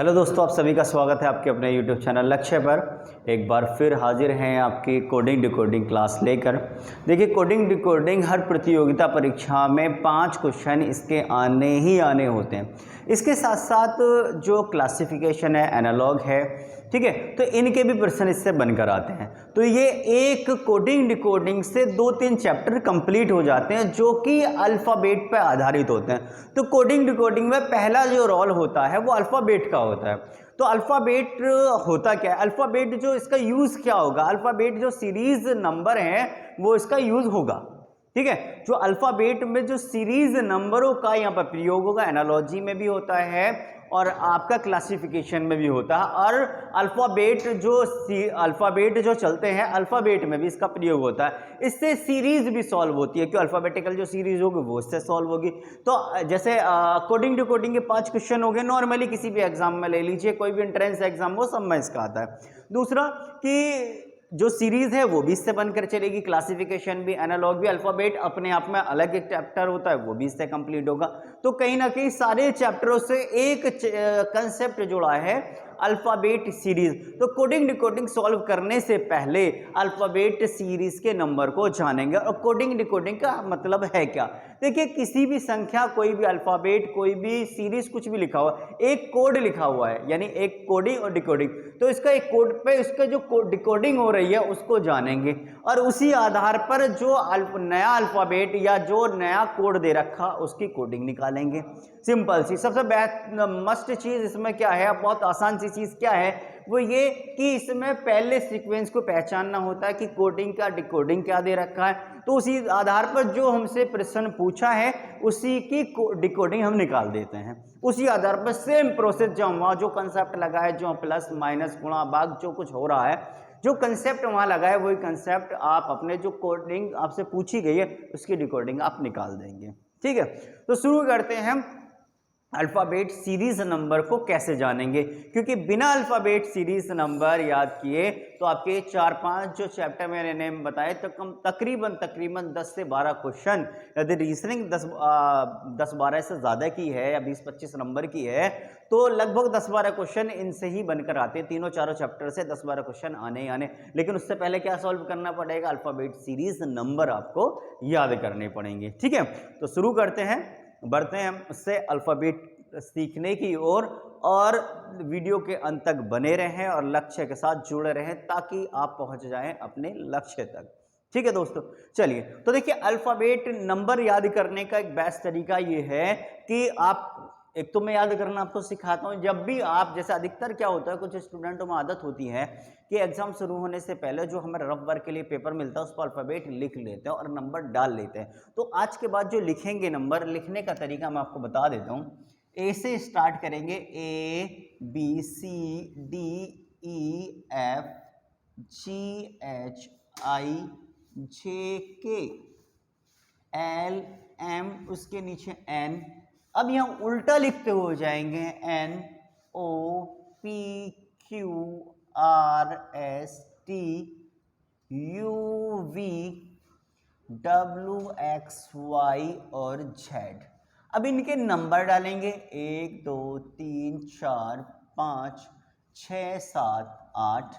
Hello दोस्तों, आप सभी का स्वागत है आपके अपने यूट्यूब चैनल लक्ष्य पर। एक बार फिर हाजिर हैं आपकी कोडिंग डिकोडिंग क्लास लेकर। देखिए, कोडिंग डिकोडिंग हर प्रतियोगिता परीक्षा में 5 क्वेश्चन इसके आने ही आने होते हैं। इसके साथ साथ जो क्लासिफिकेशन है, एनालॉग है, ठीक है, तो इनके भी प्रश्न इससे बनकर आते हैं। तो ये एक कोडिंग डिकोडिंग से 2-3 चैप्टर कंप्लीट हो जाते हैं जो कि अल्फ़ाबेट पर आधारित होते हैं। तो कोडिंग डिकोडिंग में पहला जो रोल होता है वो अल्फ़ाबेट का होता है। तो अल्फ़ाबेट होता क्या है, अल्फ़ाबेट जो इसका यूज़ क्या होगा, अल्फ़ाबेट जो सीरीज़ नंबर हैं वो इसका यूज़ होगा। ठीक है, जो अल्फ़ाबेट में जो सीरीज़ नंबरों का यहाँ पर प्रयोग होगा, एनालॉजी में भी होता है और आपका क्लासिफिकेशन में भी होता है। और अल्फ़ाबेट जो चलते हैं, अल्फ़ाबेट में भी इसका प्रयोग होता है। इससे सीरीज़ भी सॉल्व होती है, क्यों, अल्फ़ाबेटिकल जो सीरीज़ होगी वो इससे सॉल्व होगी। तो जैसे कोडिंग टू कोडिंग के 5 क्वेश्चन हो गए, नॉर्मली किसी भी एग्जाम में ले लीजिए, कोई भी एंट्रेंस एग्जाम वो सब में इसका आता है। दूसरा कि जो सीरीज है वो भी इससे बनकर चलेगी, क्लासिफिकेशन भी, एनालॉग भी, अल्फ़ाबेट अपने आप में अलग एक चैप्टर होता है वो भी इससे कंप्लीट होगा। तो कहीं ना कहीं सारे चैप्टरों से एक कंसेप्ट जुड़ा है, अल्फ़ाबेट सीरीज। तो कोडिंग डिकोडिंग सॉल्व करने से पहले अल्फ़ाबेट सीरीज के नंबर को जानेंगे। और कोडिंग डिकोडिंग का मतलब है क्या, देखिए, किसी भी संख्या, कोई भी अल्फ़ाबेट, कोई भी सीरीज, कुछ भी लिखा हुआ, एक कोड लिखा हुआ है, यानी एक कोडिंग और डिकोडिंग। तो इसका एक कोड पे इसका जो डिकोडिंग हो रही है उसको जानेंगे और उसी आधार पर जो नया अल्फ़ाबेट या जो नया कोड दे रखा उसकी कोडिंग निकालेंगे। सिंपल सी, सबसे मस्ट चीज़ इसमें क्या है, बहुत आसान सी चीज़ क्या है, वो ये कि इसमें पहले सीक्वेंस को पहचानना होता है कि कोडिंग का डिकोडिंग क्या दे रखा है। तो उसी आधार पर जो हमसे प्रश्न पूछा है उसी की डिकोडिंग हम निकाल देते हैं। उसी आधार पर सेम प्रोसेस जो वहाँ जो कंसेप्ट लगा है, जो प्लस माइनस गुणा भाग जो कुछ हो रहा है, जो कंसेप्ट वहाँ लगा है वही कंसेप्ट आप अपने जो कोडिंग आपसे पूछी गई है उसकी डिकोडिंग आप निकाल देंगे। ठीक है, तो शुरू करते हैं हम अल्फ़ाबेट सीरीज नंबर को कैसे जानेंगे, क्योंकि बिना अल्फ़ाबेट सीरीज नंबर याद किए तो आपके 4-5 जो चैप्टर मैंने नेम बताए तो तकरीबन 10 से 12 क्वेश्चन, यदि रीजनिंग 10-12 से ज़्यादा की है या 20-25 नंबर की है तो लगभग 10-12 क्वेश्चन इनसे ही बनकर आते हैं। तीनों चारों चैप्टर से 10-12 क्वेश्चन आने ही आने। लेकिन उससे पहले क्या सॉल्व करना पड़ेगा, अल्फ़ाबेट सीरीज नंबर आपको याद करने पड़ेंगे। ठीक है, तो शुरू करते हैं, बढ़ते हैं उससे अल्फ़ाबेट सीखने की ओर। और वीडियो के अंत तक बने रहें और लक्ष्य के साथ जुड़े रहें ताकि आप पहुंच जाएं अपने लक्ष्य तक। ठीक है दोस्तों, चलिए, तो देखिए, अल्फ़ाबेट नंबर याद करने का एक बेस्ट तरीका ये है कि आप, एक तो मैं याद करना आपको सिखाता हूँ। जब भी आप, जैसे अधिकतर क्या होता है, कुछ स्टूडेंटों में आदत होती है कि एग्जाम शुरू होने से पहले जो हमें रफ वर्क के लिए पेपर मिलता है उस पर अल्फ़ाबेट लिख लेते हैं और नंबर डाल लेते हैं। तो आज के बाद जो लिखेंगे, नंबर लिखने का तरीका मैं आपको बता देता हूँ। ए से स्टार्ट करेंगे, ABCDEFGHIJK LM, उसके नीचे N। अब यहाँ उल्टा लिखते हो जाएंगे, NOPQRSTUVWXY और Z। अब इनके नंबर डालेंगे, 1 2 3 4 5 6 7 8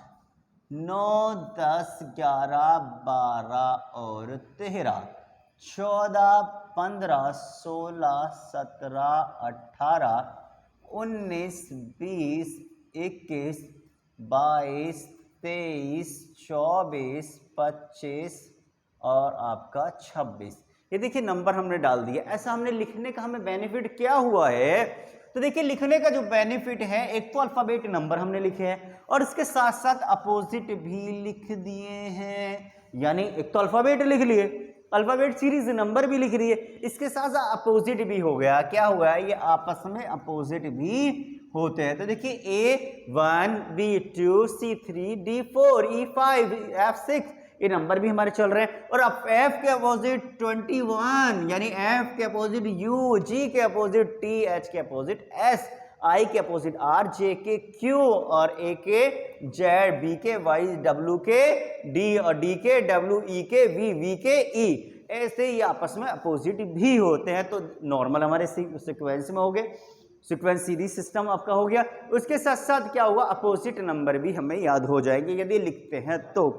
9 10 11 12 और 13 14 15 16 17 18 19 20 21 22 23 24 25 और आपका 26। ये देखिए नंबर हमने डाल दिया। ऐसा हमने लिखने का हमें बेनिफिट क्या हुआ है, तो देखिए, लिखने का जो बेनिफिट है, एक तो अल्फ़ाबेट नंबर हमने लिखे हैं और इसके साथ साथ अपोजिट भी लिख दिए हैं। यानी एक तो अल्फ़ाबेट लिख लिए, अल्फ़ाबेट सीरीज नंबर भी लिख रही है, इसके साथ साथ अपोजिट भी हो गया। क्या हुआ है, ये आपस में अपोजिट भी होते हैं। तो देखिए, A1 B2 C3 D4 E5 F6 ये नंबर भी हमारे चल रहे हैं। और अब F के अपोजिट 21, यानी F के अपोजिट U, G के अपोजिट T, H के अपोजिट S, I के अपोजिट R, J के Q और A के Z, B के Y, W के D और D के W, E के V, V के E। ऐसे ये आपस में अपोजिट भी होते हैं। तो नॉर्मल हमारे सीक्वेंस में हो गए। सीक्वेंस सीरीज सिस्टम आपका हो गया। उसके साथ साथ क्या होगा, अपोजिट नंबर भी हमें याद हो जाएंगे यदि लिखते हैं तो।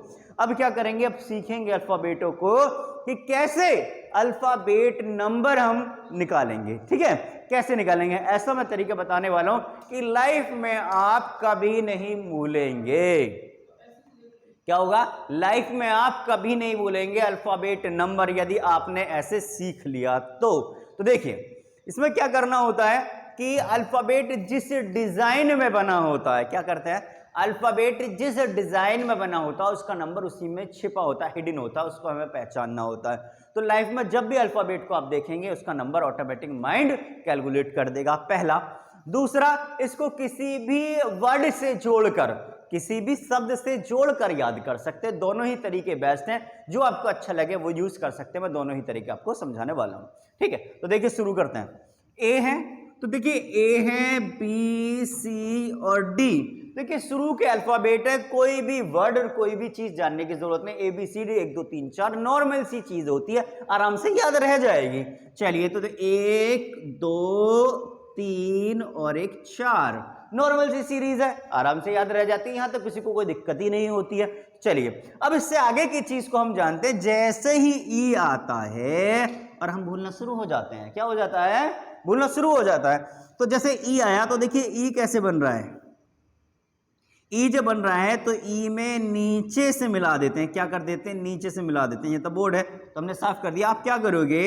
अब क्या करेंगे, अब सीखेंगे अल्फाबेटों को कि कैसे अल्फाबेट नंबर हम निकालेंगे। ठीक है, कैसे निकालेंगे, ऐसा मैं तरीका बताने वाला हूं कि लाइफ में आप कभी नहीं भूलेंगे। क्या होगा, लाइफ में आप कभी नहीं भूलेंगे अल्फाबेट नंबर, यदि आपने ऐसे सीख लिया तो देखिए इसमें क्या करना होता है कि अल्फाबेट जिस डिजाइन में बना होता है, क्या करते हैं, अल्फाबेट जिस डिजाइन में बना होता है उसका नंबर उसी में छिपा होता है, हिडन होता है, उसको हमें पहचानना होता है। तो लाइफ में जब भी अल्फाबेट को आप देखेंगे उसका नंबर ऑटोमेटिक माइंड कैलकुलेट कर देगा, पहला। दूसरा, इसको किसी भी वर्ड से जोड़कर, किसी भी शब्द से जोड़कर याद कर सकते हैं। दोनों ही तरीके बेस्ट हैं, जो आपको अच्छा लगे वो यूज कर सकते हैं। मैं दोनों ही तरीके आपको समझाने वाला हूं। ठीक है, तो देखिए शुरू करते हैं। ए है तो देखिए ए है, बी सी और डी। देखिए शुरू के अल्फाबेट है, कोई भी वर्ड और कोई भी चीज जानने की जरूरत नहीं। A B C D 1 2 3 4 normal सी चीज होती है, आराम से याद रह जाएगी। चलिए तो 1 2 3 और 1 4 नॉर्मल सी सीरीज है, आराम से याद रह जाती है, यहां तक किसी को कोई दिक्कत ही नहीं होती है। चलिए अब इससे आगे की चीज को हम जानते हैं। जैसे ही ई आता है और हम भूलना शुरू हो जाते हैं, क्या हो जाता है, भूलना शुरू हो जाता है। तो जैसे ई आया तो देखिए ई कैसे बन रहा है, ई जब बन रहा है तो ई में नीचे से मिला देते हैं, क्या कर देते हैं, नीचे से मिला देते हैं। ये तो बोर्ड है तो हमने साफ कर दिया। आप क्या करोगे,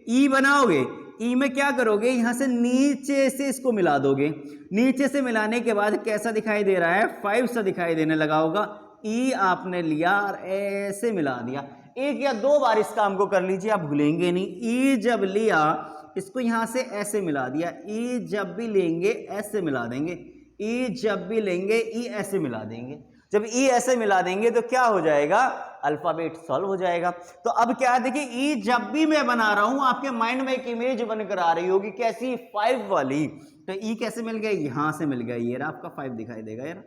ई बनाओगे, ई में क्या करोगे, यहां से नीचे से इसको मिला दोगे। नीचे से मिलाने के बाद कैसा दिखाई दे रहा है, 5 सा दिखाई देने लगा होगा। ई आपने लिया और ऐसे मिला दिया। 1 या 2 बार इस काम को कर लीजिए, आप भूलेंगे नहीं। ई जब लिया इसको यहां से ऐसे मिला दिया, ई जब भी लेंगे ऐसे मिला देंगे, ई जब भी लेंगे ई ऐसे मिला देंगे। जब ई ऐसे मिला देंगे तो क्या हो जाएगा, अल्फाबेट सॉल्व हो जाएगा। तो अब क्या, देखिए ई जब भी मैं बना रहा हूं आपके माइंड में एक इमेज बनकर आ रही होगी, कैसी, 5 वाली। तो ई कैसे मिल गया, यहां से मिल गया, ये आपका 5 दिखाई देगा यार।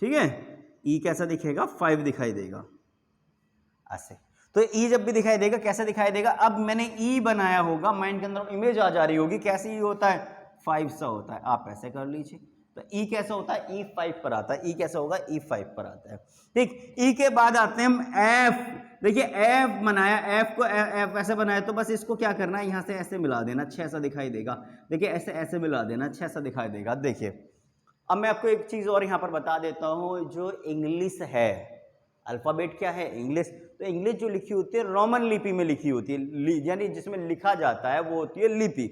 ठीक है, ई कैसा दिखेगा, 5 दिखाई देगा ऐसे। तो ई जब भी दिखाई देगा कैसा दिखाई देगा, अब मैंने ई बनाया होगा, माइंड के अंदर इमेज आ जा रही होगी, कैसे ई होता है, 5 सा होता है। आप ऐसे कर लीजिए तो ई कैसा होता है, ई 5 पर आता है। ई कैसा होगा, ई 5 पर आता है। ठीक, ई के बाद आते हैं हम एफ। देखिए एफ बनाया, एफ को एफ ऐसे बनाया तो बस इसको क्या करना है, यहां से ऐसे मिला देना, 6 सा दिखाई देगा। देखिए ऐसे ऐसे मिला देना, 6 सा दिखाई देगा। देखिए अब मैं आपको एक चीज और यहां पर बता देता हूं, जो इंग्लिश है, अल्फाबेट क्या है, इंग्लिश। तो इंग्लिश जो लिखी होती है रोमन लिपि में लिखी होती है, यानी जिसमें लिखा जाता है वो होती है लिपि।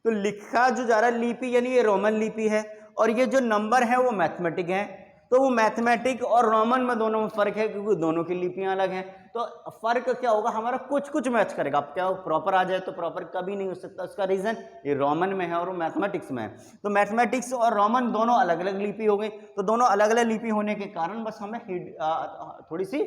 तो लिखा जो जा रहा है लिपि, यानी ये रोमन लिपि है, और ये जो नंबर है वो मैथमेटिक है। तो वो मैथमेटिक और रोमन में दोनों में फर्क है, क्योंकि दोनों की लिपियां अलग हैं। तो फर्क क्या होगा, हमारा कुछ कुछ मैच करेगा। अब क्या प्रॉपर आ जाए तो प्रॉपर कभी नहीं हो सकता, उसका रीजन ये रोमन में है और वो मैथमेटिक्स में है। तो मैथमेटिक्स और रोमन दोनों अलग अलग लिपि हो गई। तो दोनों अलग अलग लिपि होने के कारण बस हमें थोड़ी सी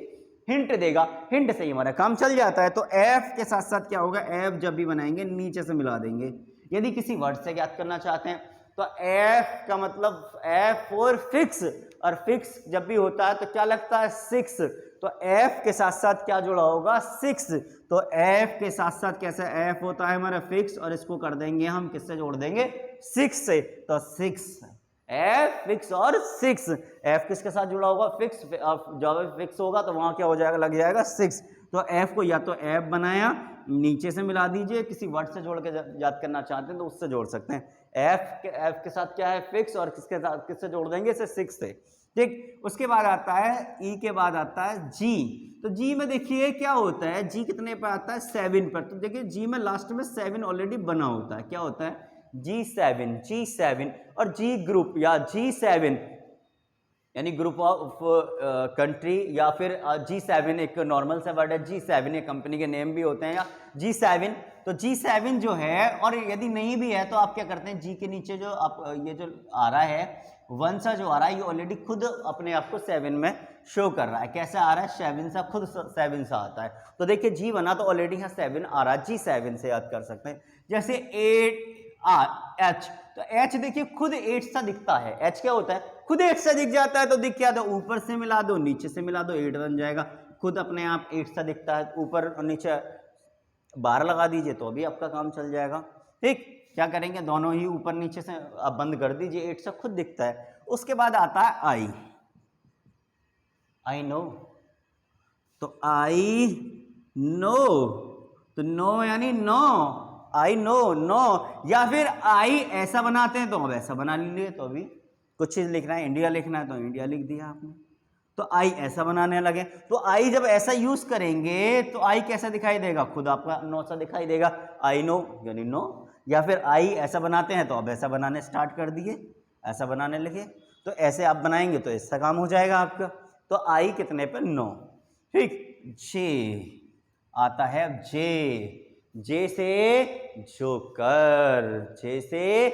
हिंट देगा, हिंट से ही हमारा काम चल जाता है। तो एफ के साथ साथ क्या होगा, एफ जब भी बनाएंगे नीचे से मिला देंगे। यदि किसी वर्ड से याद करना चाहते हैं तो एफ का मतलब एफ फॉर फिक्स, और फिक्स जब भी होता है तो क्या लगता है, 6। तो एफ के साथ साथ क्या जुड़ा होगा, 6। तो एफ के साथ साथ कैसे, एफ होता है हमारा फिक्स, और इसको कर देंगे हम किससे जोड़ देंगे, 6 से। तो 6 एफ फिक्स और 6, एफ किसके साथ जुड़ा होगा, फिक्स। जब फिक्स होगा तो वहां क्या हो जाएगा, लग जाएगा 6। तो एफ को या तो एफ बनाया, नीचे से मिला दीजिए, किसी वर्ड से जोड़ के याद करना चाहते हैं तो उससे जोड़ सकते हैं। एफ के साथ क्या है, फिक्स, और किसके साथ, किससे जोड़ देंगे, इसे 6 से। ठीक, उसके बाद आता है ई के बाद आता है जी। तो जी में देखिए क्या होता है, जी कितने पर आता है, 7 पर। तो देखिए जी में लास्ट में 7 ऑलरेडी बना होता है, क्या होता है, G7 और जी ग्रुप या G7 यानी ग्रुप ऑफ कंट्री, या फिर G7 एक नॉर्मल सा वर्ड है, G7 एक कंपनी के नेम भी होते हैं, या G7। तो G7 जो है, और यदि नहीं भी है तो आप क्या करते हैं, जी के नीचे जो आप ये जो आ रहा है 1 सा जो आ रहा है, ये ऑलरेडी खुद अपने आप को 7 में शो कर रहा है। कैसे आ रहा है, 7 सा, खुद 7 सा आता है। तो देखिए जी बना तो ऑलरेडी यहाँ 7 आ रहा है, G7 से याद कर सकते हैं। जैसे H, तो H देखिए खुद 8 सा दिखता है। H क्या होता है, खुद 8 सा दिख जाता है। तो दिख क्या, तो ऊपर से मिला दो, नीचे से मिला दो, 8 बन जाएगा। खुद अपने आप 8 सा दिखता है, ऊपर और नीचे 12 लगा दीजिए तो भी आपका काम चल जाएगा। ठीक, क्या करेंगे, दोनों ही ऊपर नीचे से आप बंद कर दीजिए, 8 से खुद दिखता है। उसके बाद आता है आई नो, तो आई नो, तो नो यानी नो, आई नो, नो। या फिर आई ऐसा बनाते हैं तो अब ऐसा बना लीजिए, तो अभी कुछ चीज लिखना है, इंडिया लिखना है तो इंडिया लिख दिया आपने, तो आई ऐसा बनाने लगे। तो आई जब ऐसा यूज करेंगे तो आई कैसा दिखाई देगा, खुद आपका नो सा दिखाई देगा, आई नो यानी नो। या फिर आई ऐसा बनाते हैं तो अब ऐसा बनाने स्टार्ट कर दिए, ऐसा बनाने लगे, तो ऐसे आप बनाएंगे तो इसका काम हो जाएगा आपका। तो आई कितने पे, नो, ठीक। जे आता है, अब जे से जोकर, जे से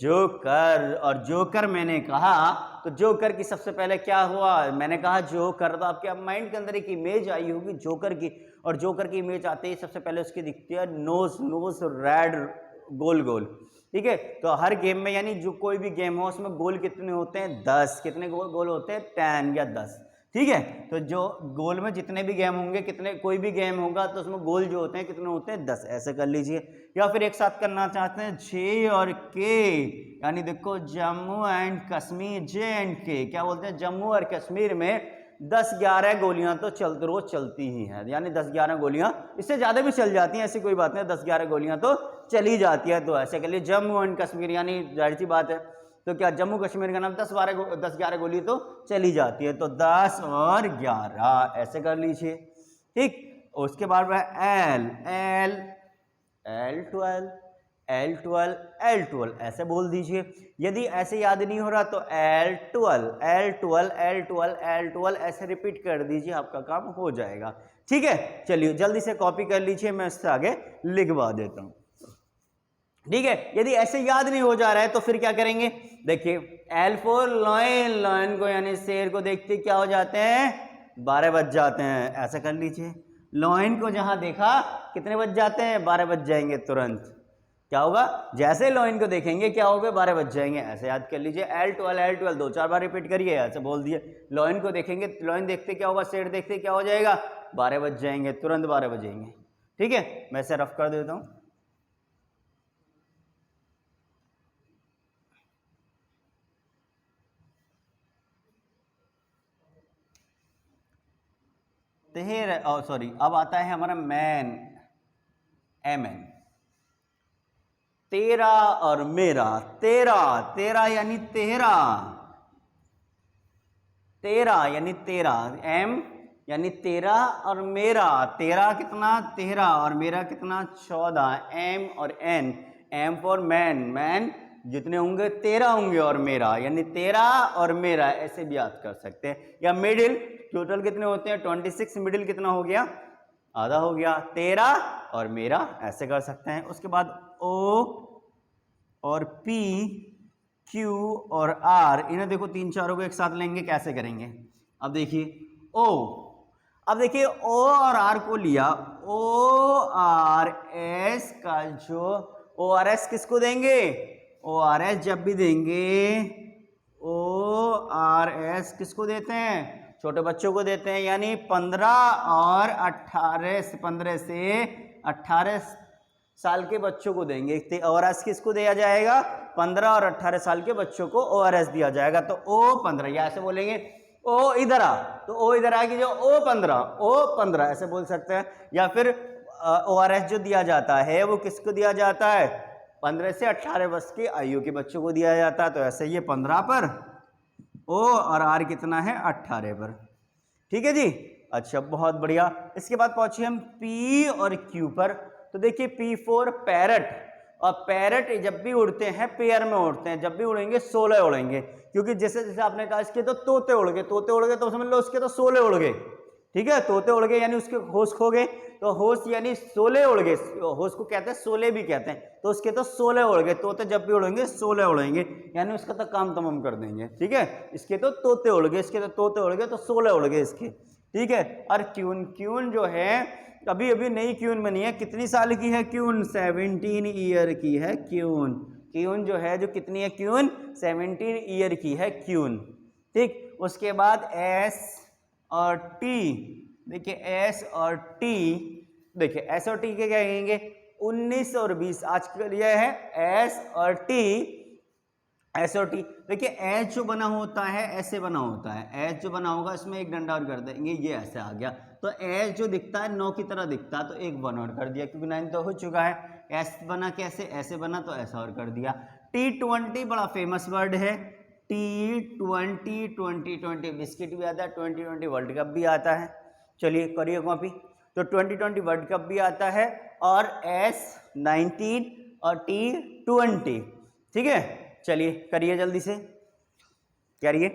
जोकर। और जोकर मैंने कहा, तो जोकर की सबसे पहले क्या हुआ, मैंने कहा जोकर, तो आपके माइंड के अंदर एक इमेज आई होगी जोकर की, और जोकर की इमेज आते ही सबसे पहले उसकी दिखती है नोज, नोज रेड, गोल गोल, ठीक है। तो हर गेम में, यानी जो कोई भी गेम हो उसमें गोल कितने होते हैं, 10। कितने गोल होते हैं, 10 या 10, ठीक है। तो जो गोल में जितने भी गेम होंगे, कितने, कोई भी गेम होगा तो उसमें गोल जो होते हैं कितने होते हैं, 10, ऐसे कर लीजिए। या फिर एक साथ करना चाहते हैं जे और के, यानी देखो Jammu and Kashmir, J and के, क्या बोलते हैं, जम्मू और कश्मीर में 10-11 गोलियां तो रोज चलती ही हैं, यानी 10-11 गोलियां, इससे ज्यादा भी चल जाती हैं, ऐसी कोई बात नहीं, 10-11 गोलियां तो चली जाती है। तो ऐसे कर लिए जम्मू एंड कश्मीर, यानी जाहिर सी बात है, तो क्या जम्मू कश्मीर का नाम 10-11 गोली तो चली जाती है, तो 10 और 11 ऐसे कर लीजिए, ठीक। उसके बाद एल, L12, L12, L12 ऐसे बोल दीजिए। यदि ऐसे याद नहीं हो रहा तो L12, L12, L12, L12 ऐसे रिपीट कर दीजिए, आपका काम हो जाएगा, ठीक है। चलिए जल्दी से कॉपी कर लीजिए, मैं इससे आगे लिखवा देता हूं, ठीक है। यदि ऐसे याद नहीं हो जा रहा है तो फिर क्या करेंगे, देखिए L4 लॉयन, लॉयन को यानी शेर को देखते क्या हो जाते हैं, 12 बज जाते हैं, ऐसा कर लीजिए। लॉयन को जहां देखा कितने बज जाते हैं, 12 बज जाएंगे तुरंत। क्या होगा, जैसे लॉयन को देखेंगे क्या होगा, 12 बज जाएंगे, ऐसे याद कर लीजिए। L12, L12 2-4 बार रिपीट करिए, ऐसे बोल दिए। लॉयन को देखेंगे, लॉयन देखते क्या होगा, शेर देखते क्या हो जाएगा, 12 बज जाएंगे, तुरंत 12 बजेंगे, ठीक है। मैं इसे रफ कर देता हूं। सॉरी, अब आता है हमारा मैन, MN, तेरा और मेरा, तेरा, तेरा यानी तेरा, तेरा यानी तेरा, M यानी तेरा और मेरा, तेरा कितना, 13 और मेरा कितना, 14, M और N, M for man, man जितने होंगे 13 होंगे, और मेरा यानी तेरा और मेरा, ऐसे भी याद कर सकते हैं। या मिडिल, टोटल कितने होते हैं 26, मिडिल कितना हो गया, आधा हो गया, 13 और मेरा, ऐसे कर सकते हैं। उसके बाद O और P, Q और R, इन्हें देखो 3-4 को एक साथ लेंगे, कैसे करेंगे, अब देखिए O, अब देखिए O और R को लिया, ORS का जो ORS किसको देंगे, ORS जब भी देंगे ORS किसको देते हैं, छोटे बच्चों को देते हैं, यानी 15 और 18, 15 से 18 साल के बच्चों को देंगे। ORS किसको दिया जाएगा, 15 और 18 साल के बच्चों को ORS दिया जाएगा। तो O15, या ऐसे बोलेंगे O इधर आ, तो O इधर आ कि जो O15 ऐसे बोल सकते हैं। या फिर ORS जो दिया जाता है वो किसको दिया जाता है, 15 से 18 वर्ष की आयु के बच्चों को दिया जाता है। तो ऐसे ये 15 पर O और R कितना है, 18 पर, ठीक है जी। अच्छा, बहुत बढ़िया। इसके बाद पहुंचे हम P और Q पर। तो देखिए P4 पैरट, और पैरट जब भी उड़ते हैं पेयर में उड़ते हैं, जब भी उड़ेंगे 16 उड़ेंगे, क्योंकि जैसे जैसे आपने कहा इसके तो तोते उड़ गए, तोते उड़ गए तो समझ लो उसके तो 16 उड़ गए, ठीक है। तोते उड़ गए यानी उसके होश खो गए, तो होश यानी 16 उड़ गए, होश को कहते हैं 16 भी कहते हैं, तो उसके तो 16 उड़ गए। तोते जब भी उड़ेंगे 16 उड़ेंगे, यानी उसका तो काम तमाम कर देंगे, ठीक है। इसके तो तोते उड़ गए, इसके तो तोते उड़ गए, तो 16 उड़ गए इसके, ठीक है। और क्यून, क्यून जो है अभी अभी नई क्यून बनी है, कितनी साल की है क्यून, 17 ईयर की है क्यून। क्यून जो है, जो कितनी है क्यून, 17 ईयर की है क्यून, ठीक। उसके बाद एस और टी, देखिए एस और टी, देखिए एस और टी के क्या कहेंगे, 19 और 20 आज के लिए है एस और टी। एस और टी देखिए, एच जो बना होता है ऐसे बना होता है, एच जो बना होगा इसमें एक डंडा और कर देंगे, ये ऐसे आ गया। तो एच जो दिखता है 9 की तरह दिखता है, तो एक 1 और कर दिया क्योंकि 9 तो हो चुका है। एस बना कैसे, ऐसे बना तो ऐसा और कर दिया। T20 बड़ा फेमस वर्ड है, T20 2020 बिस्किट भी आता है, 2020 वर्ल्ड कप भी आता है। चलिए करिए कॉपी। तो 2020 वर्ल्ड कप भी आता है और S19 और T20, ठीक है। चलिए करिए जल्दी से, करिए।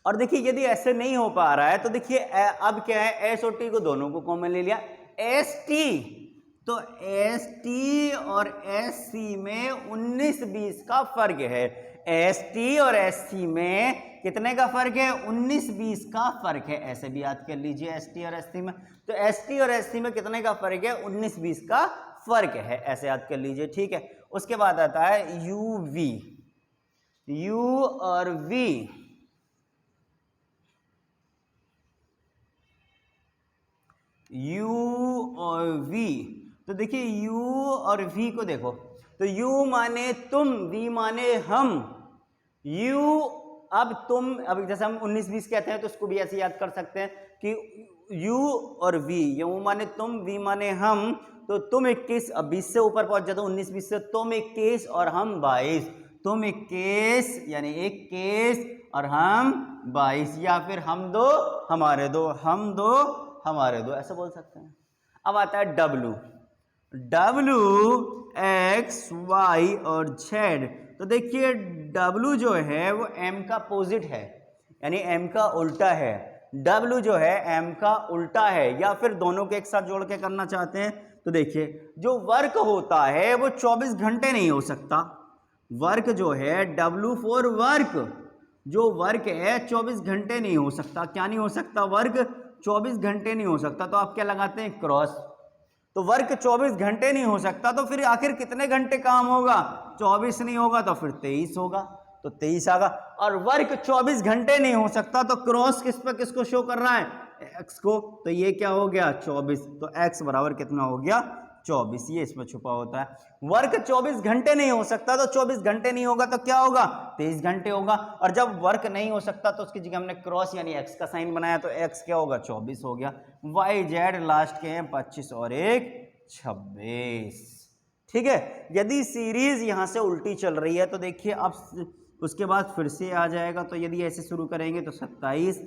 और देखिए यदि ऐसे नहीं हो पा रहा है तो देखिए अब क्या है, एस और टी को दोनों को कॉमन ले लिया, एस टी। तो एस टी और एस सी में 19-20 का फर्क है। एस टी और एस सी में कितने का फर्क है, 19-20 का फर्क है। ऐसे भी याद कर लीजिए एस टी और एस सी में, तो एस टी और एस सी में कितने का फर्क है, 19-20 का फर्क है, ऐसे याद कर लीजिए, ठीक है। उसके बाद आता है यू वी, यू और वी, U और V। तो देखिए U और V को देखो, तो U माने तुम, V माने हम। U अब तुम, अब जैसे हम 19-20 कहते हैं तो उसको भी ऐसे याद कर सकते हैं कि U और V, U माने तुम, V माने हम। तो तुम 21, अब 20 से ऊपर पहुंच जाता, 19-20 से, तुम 21 और हम 22। तुम 21 यानी 21 और हम 22, या फिर हम दो हमारे दो, हम दो हमारे दो, ऐसा बोल सकते हैं। अब आता है W, W X Y और Z। तो देखिए W जो है वो M का अपोजिट है, यानी M का उल्टा है। W जो है M का उल्टा है, या फिर दोनों के एक साथ जोड़ के करना चाहते हैं तो देखिए जो वर्क होता है वो 24 घंटे नहीं हो सकता। वर्क जो है W फॉर वर्क, जो वर्क है 24 घंटे नहीं हो सकता। क्या नहीं हो सकता, वर्क 24 घंटे नहीं हो सकता। तो आप क्या लगाते हैं, क्रॉस। तो वर्क 24 घंटे नहीं हो सकता, तो फिर आखिर कितने घंटे काम होगा, 24 नहीं होगा तो फिर 23 होगा, तो 23 आगा। और वर्क 24 घंटे नहीं हो सकता, तो क्रॉस किस पर किसको शो कर रहा है, एक्स को। तो ये क्या हो गया, 24। तो एक्स बराबर कितना हो गया, 24। ये इसमें छुपा होता है। वर्क 24 घंटे नहीं हो सकता, तो 24 घंटे नहीं होगा तो क्या होगा, 23 घंटे होगा। और जब वर्क नहीं हो सकता तो उसकी जगह हमने क्रॉस यानी एक्स का साइन बनाया, तो एक्स क्या होगा, 24 हो गया। वाई जेड लास्ट के हैं 25 और 1 26, ठीक है। यदि सीरीज यहां से उल्टी चल रही है तो देखिए अब उसके बाद फिर से आ जाएगा। तो यदि ऐसे शुरू करेंगे तो 27,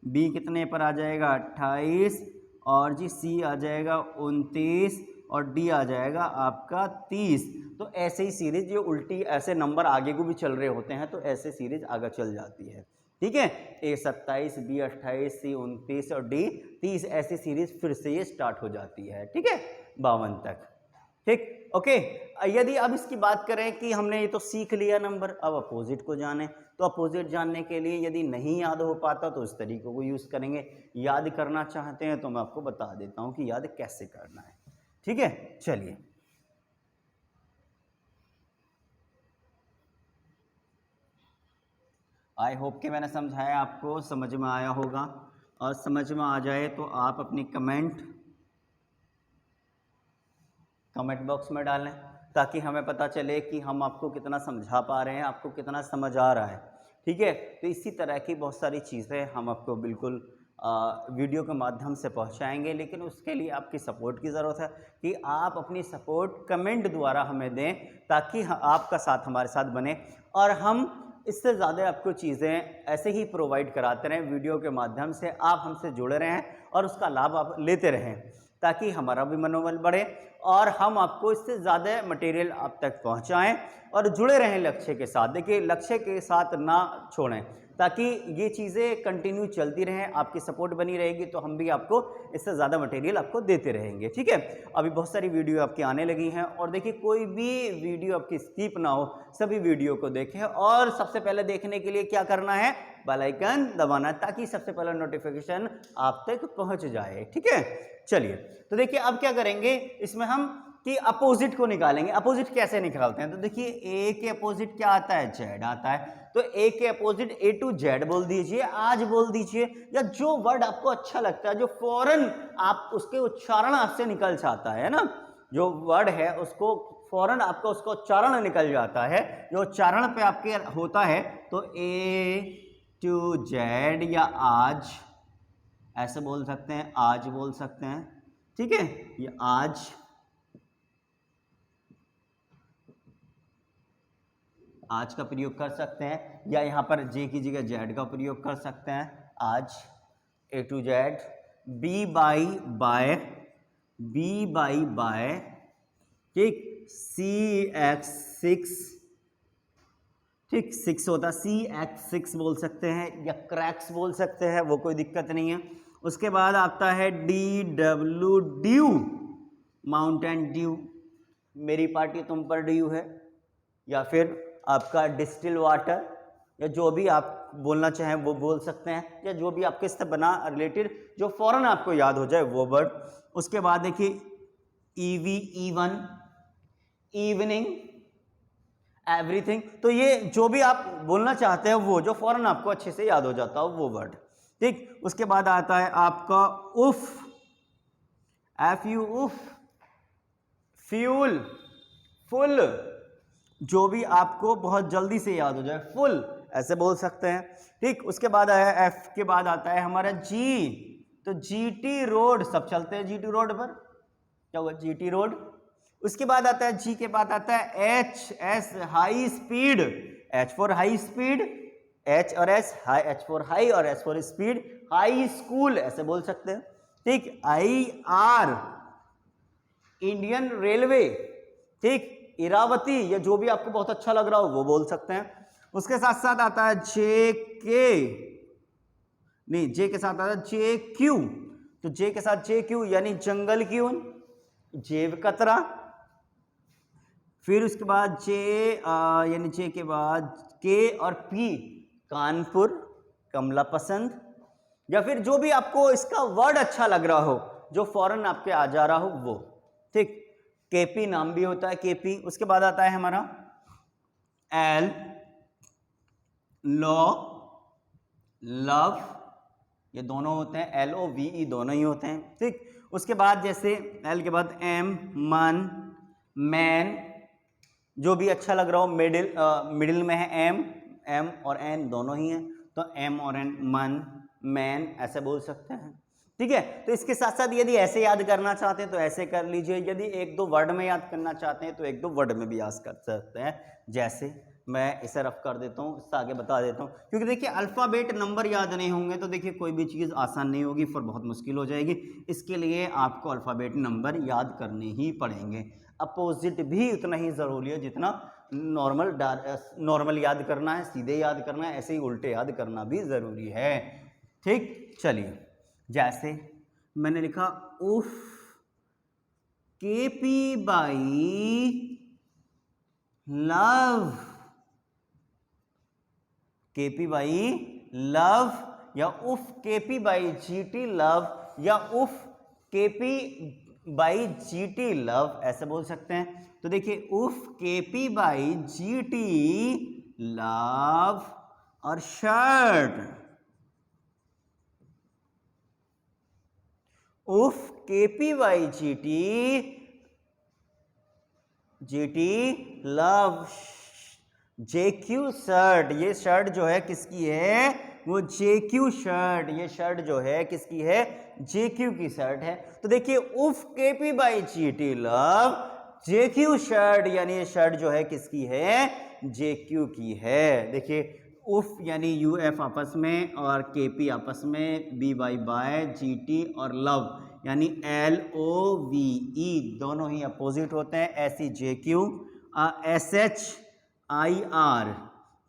बी कितने पर आ जाएगा 28, और जी सी आ जाएगा 29, और डी आ जाएगा आपका 30। तो ऐसे ही सीरीज ये उल्टी, ऐसे नंबर आगे को भी चल रहे होते हैं तो ऐसे सीरीज आगे चल जाती है, ठीक है। ए 27, बी 28, सी 29 और डी 30, ऐसी सीरीज फिर से ये स्टार्ट हो जाती है, ठीक है, 52 तक, ठीक, ओके। यदि अब इसकी बात करें कि हमने ये तो सीख लिया नंबर, अब अपोजिट को जाने, तो अपोजिट जानने के लिए यदि नहीं याद हो पाता तो इस तरीके को यूज करेंगे। याद करना चाहते हैं तो मैं आपको बता देता हूं कि याद कैसे करना है, ठीक है। चलिए आई होप कि मैंने समझाया, आपको समझ में आया होगा, और समझ में आ जाए तो आप अपनी कमेंट बॉक्स में डालें ताकि हमें पता चले कि हम आपको कितना समझा पा रहे हैं, आपको कितना समझ आ रहा है, ठीक है। तो इसी तरह की बहुत सारी चीज़ें हम आपको बिल्कुल वीडियो के माध्यम से पहुंचाएंगे, लेकिन उसके लिए आपकी सपोर्ट की ज़रूरत है कि आप अपनी सपोर्ट कमेंट द्वारा हमें दें, ताकि आपका साथ हमारे साथ बने और हम इससे ज़्यादा आपको चीज़ें ऐसे ही प्रोवाइड कराते रहें वीडियो के माध्यम से। आप हमसे जुड़े रहें और उसका लाभ आप लेते रहें, ताकि हमारा भी मनोबल बढ़े और हम आपको इससे ज़्यादा मटेरियल आप तक पहुंचाएं और जुड़े रहें लक्ष्य के साथ। देखिए लक्ष्य के साथ ना छोड़ें, ताकि ये चीज़ें कंटिन्यू चलती रहें, आपकी सपोर्ट बनी रहेगी तो हम भी आपको इससे ज़्यादा मटेरियल आपको देते रहेंगे, ठीक है। अभी बहुत सारी वीडियो आपकी आने लगी हैं, और देखिए कोई भी वीडियो आपकी स्किप ना हो, सभी वीडियो को देखें। और सबसे पहले देखने के लिए क्या करना है, बेल आइकन दबाना, ताकि सबसे पहले नोटिफिकेशन आप तक पहुंच जाए, ठीक है। चलिए तो देखिए अब क्या करेंगे इसमें हम कि अपोजिट को निकालेंगे। अपोजिट कैसे निकालते हैं, तो देखिए ए के अपोजिट क्या आता है, जेड आता है। तो ए के अपोजिट ए टू जेड बोल दीजिए, आज बोल दीजिए, या जो वर्ड आपको अच्छा लगता है, जो फौरन आप उसके उच्चारण आपसे निकल जाता है ना, जो वर्ड है उसको फौरन आपका उसका उच्चारण निकल जाता है, जो उच्चारण पे आपके होता है, तो ए टू जेड या आज ऐसे बोल सकते हैं, आज बोल सकते हैं, ठीक है, ये आज का प्रयोग कर सकते हैं, या यहाँ पर जे की जगह जेड का प्रयोग कर सकते हैं, आज A to Z, B by bye, ठीक, सी एक्स सिक्स, ठीक, 6 होता है, सी एक्स 6 बोल सकते हैं, या क्रैक्स बोल सकते हैं, वो कोई दिक्कत नहीं है। उसके बाद आता है D W due, Mountain Dew, मेरी पार्टी तुम पर ड्यू है, या फिर आपका डिस्टिल वाटर, या जो भी आप बोलना चाहें वो बोल सकते हैं, या जो भी आपके इससे बना रिलेटेड जो फौरन आपको याद हो जाए वो वर्ड। उसके बाद देखिए ईवी, इवन, इवनिंग, एवरीथिंग, तो ये जो भी आप बोलना चाहते हैं वो जो फौरन आपको अच्छे से याद हो जाता हो वो वर्ड, ठीक। उसके बाद आता है आपका उफ, एफ यू, उफ, फ्यूल, फुल, जो भी आपको बहुत जल्दी से याद हो जाए, फुल ऐसे बोल सकते हैं, ठीक। उसके बाद आया एफ के बाद आता है हमारा जी, तो जीटी रोड, सब चलते हैं जीटी रोड पर, क्या हुआ, जीटी रोड। उसके बाद आता है जी के बाद आता है H, S high speed, H for high speed, H और S, high, H for high और S for speed, high school ऐसे बोल सकते हैं, ठीक। आई आर, इंडियन रेलवे, ठीक, इरावती, या जो भी आपको बहुत अच्छा लग रहा हो वो बोल सकते हैं। उसके साथ साथ आता है जे के, नहीं, जे के साथ आता है जे क्यू, तो जे के साथ जे क्यू यानी जंगल क्यों, जेव कतरा। फिर उसके बाद जे यानी जे के बाद के और पी, कानपुर, कमला पसंद, या फिर जो भी आपको इसका वर्ड अच्छा लग रहा हो, जो फौरन आपके आ जा रहा हो वो, ठीक। केपी नाम भी होता है, केपी। उसके बाद आता है हमारा एल, लॉ, लव, ये दोनों होते हैं, एल ओ वी ई दोनों ही होते हैं, ठीक। उसके बाद जैसे एल के बाद एम, मन, मैन, जो भी अच्छा लग रहा हो, मिडिल में है एम, एम और एन दोनों ही हैं, तो एम और एन, मन, मैन ऐसे बोल सकते हैं, ठीक है। तो इसके साथ साथ यदि ऐसे याद करना चाहते हैं तो ऐसे कर लीजिए, यदि एक दो वर्ड में याद करना चाहते हैं तो एक दो वर्ड में भी याद कर सकते हैं। जैसे मैं इसे रफ कर देता हूँ, इससे आगे बता देता हूँ, क्योंकि देखिए अल्फ़ाबेट नंबर याद नहीं होंगे तो देखिए कोई भी चीज़ आसान नहीं होगी, फिर बहुत मुश्किल हो जाएगी। इसके लिए आपको अल्फ़ाबेट नंबर याद करने ही पड़ेंगे। अपोजिट भी उतना ही ज़रूरी है जितना नॉर्मल याद करना है, सीधे याद करना है, ऐसे ही उल्टे याद करना भी ज़रूरी है, ठीक। चलिए, जैसे मैंने लिखा उफ, KP by love, KP by love, या उफ केपी बाई जीटी लव, या उफ केपी बाई जीटी लव ऐसे बोल सकते हैं। तो देखिए उफ केपी बाई जीटी लव और शर्ट, उफ KP by GT love JQ shirt, ये शर्ट जो है किसकी है, वो जेक्यू शर्ट, ये शर्ट जो है किसकी है, जेक्यू की शर्ट है। तो देखिए उफ KP by GT love JQ shirt, यानी ये शर्ट जो है किसकी है, जेक्यू की है। देखिए उफ यानी यू एफ आपस में और के पी आपस में, B by bye, G T और लव यानी एल ओ वी ई दोनों ही अपोजिट होते हैं, ऐसी J Q, S H I R,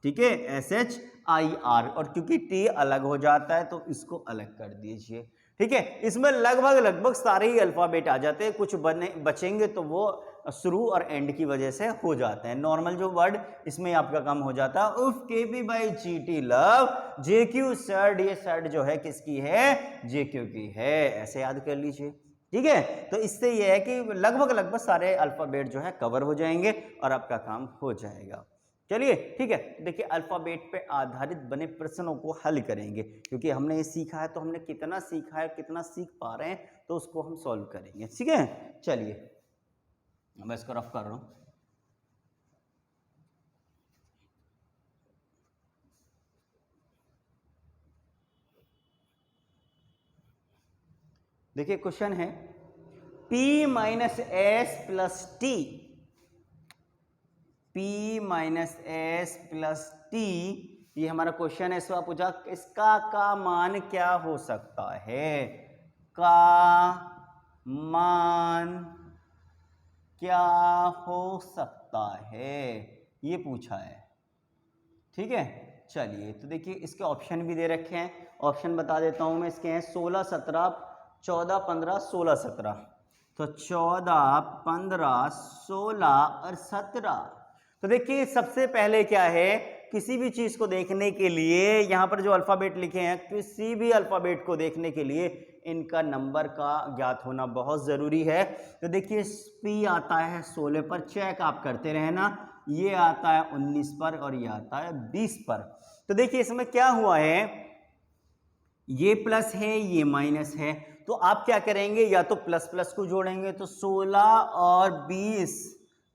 ठीक है, एस एच आई आर, और क्योंकि टी अलग हो जाता है तो इसको अलग कर दीजिए, ठीक है। इसमें लगभग सारे ही अल्फाबेट आ जाते हैं, कुछ बचेंगे तो वो शुरू और एंड की वजह से हो जाते हैं। नॉर्मल जो वर्ड इसमें आपका काम हो जाता है, उफ के P by G T love J Q shirt, ये शर्ट जो है किसकी है, जे क्यू की है, ऐसे याद कर लीजिए, ठीक है। तो इससे ये है कि लगभग सारे अल्फाबेट जो है कवर हो जाएंगे और आपका काम हो जाएगा, चलिए ठीक है, देखिए अल्फ़ाबेट पे आधारित बने प्रश्नों को हल करेंगे, क्योंकि हमने ये सीखा है तो हमने कितना सीखा है, कितना सीख पा रहे हैं, तो उसको हम सॉल्व करेंगे। ठीक है, चलिए मैं इसको रफ कर रहा हूँ। देखिए क्वेश्चन है p minus S plus T, p minus S plus T, ये हमारा क्वेश्चन है। इसमें पूछा इसका का मान क्या हो सकता है, का मान क्या हो सकता है, ये पूछा है। ठीक है, चलिए तो देखिए इसके ऑप्शन भी दे रखे हैं, ऑप्शन बता देता हूं मैं। इसके हैं 16 17 14 15 16 17। तो 14 15 16 और 17। तो देखिए सबसे पहले क्या है, किसी भी चीज को देखने के लिए यहां पर जो अल्फाबेट लिखे हैं, किसी भी अल्फाबेट को देखने के लिए इनका नंबर का ज्ञात होना बहुत जरूरी है। तो देखिए P आता है 16 पर, चेक आप करते रहे ना, ये आता है 19 पर और ये आता है 20 पर। तो देखिए इसमें क्या हुआ है, ये प्लस है ये माइनस है, तो आप क्या करेंगे, या तो प्लस प्लस को जोड़ेंगे, तो 16 और 20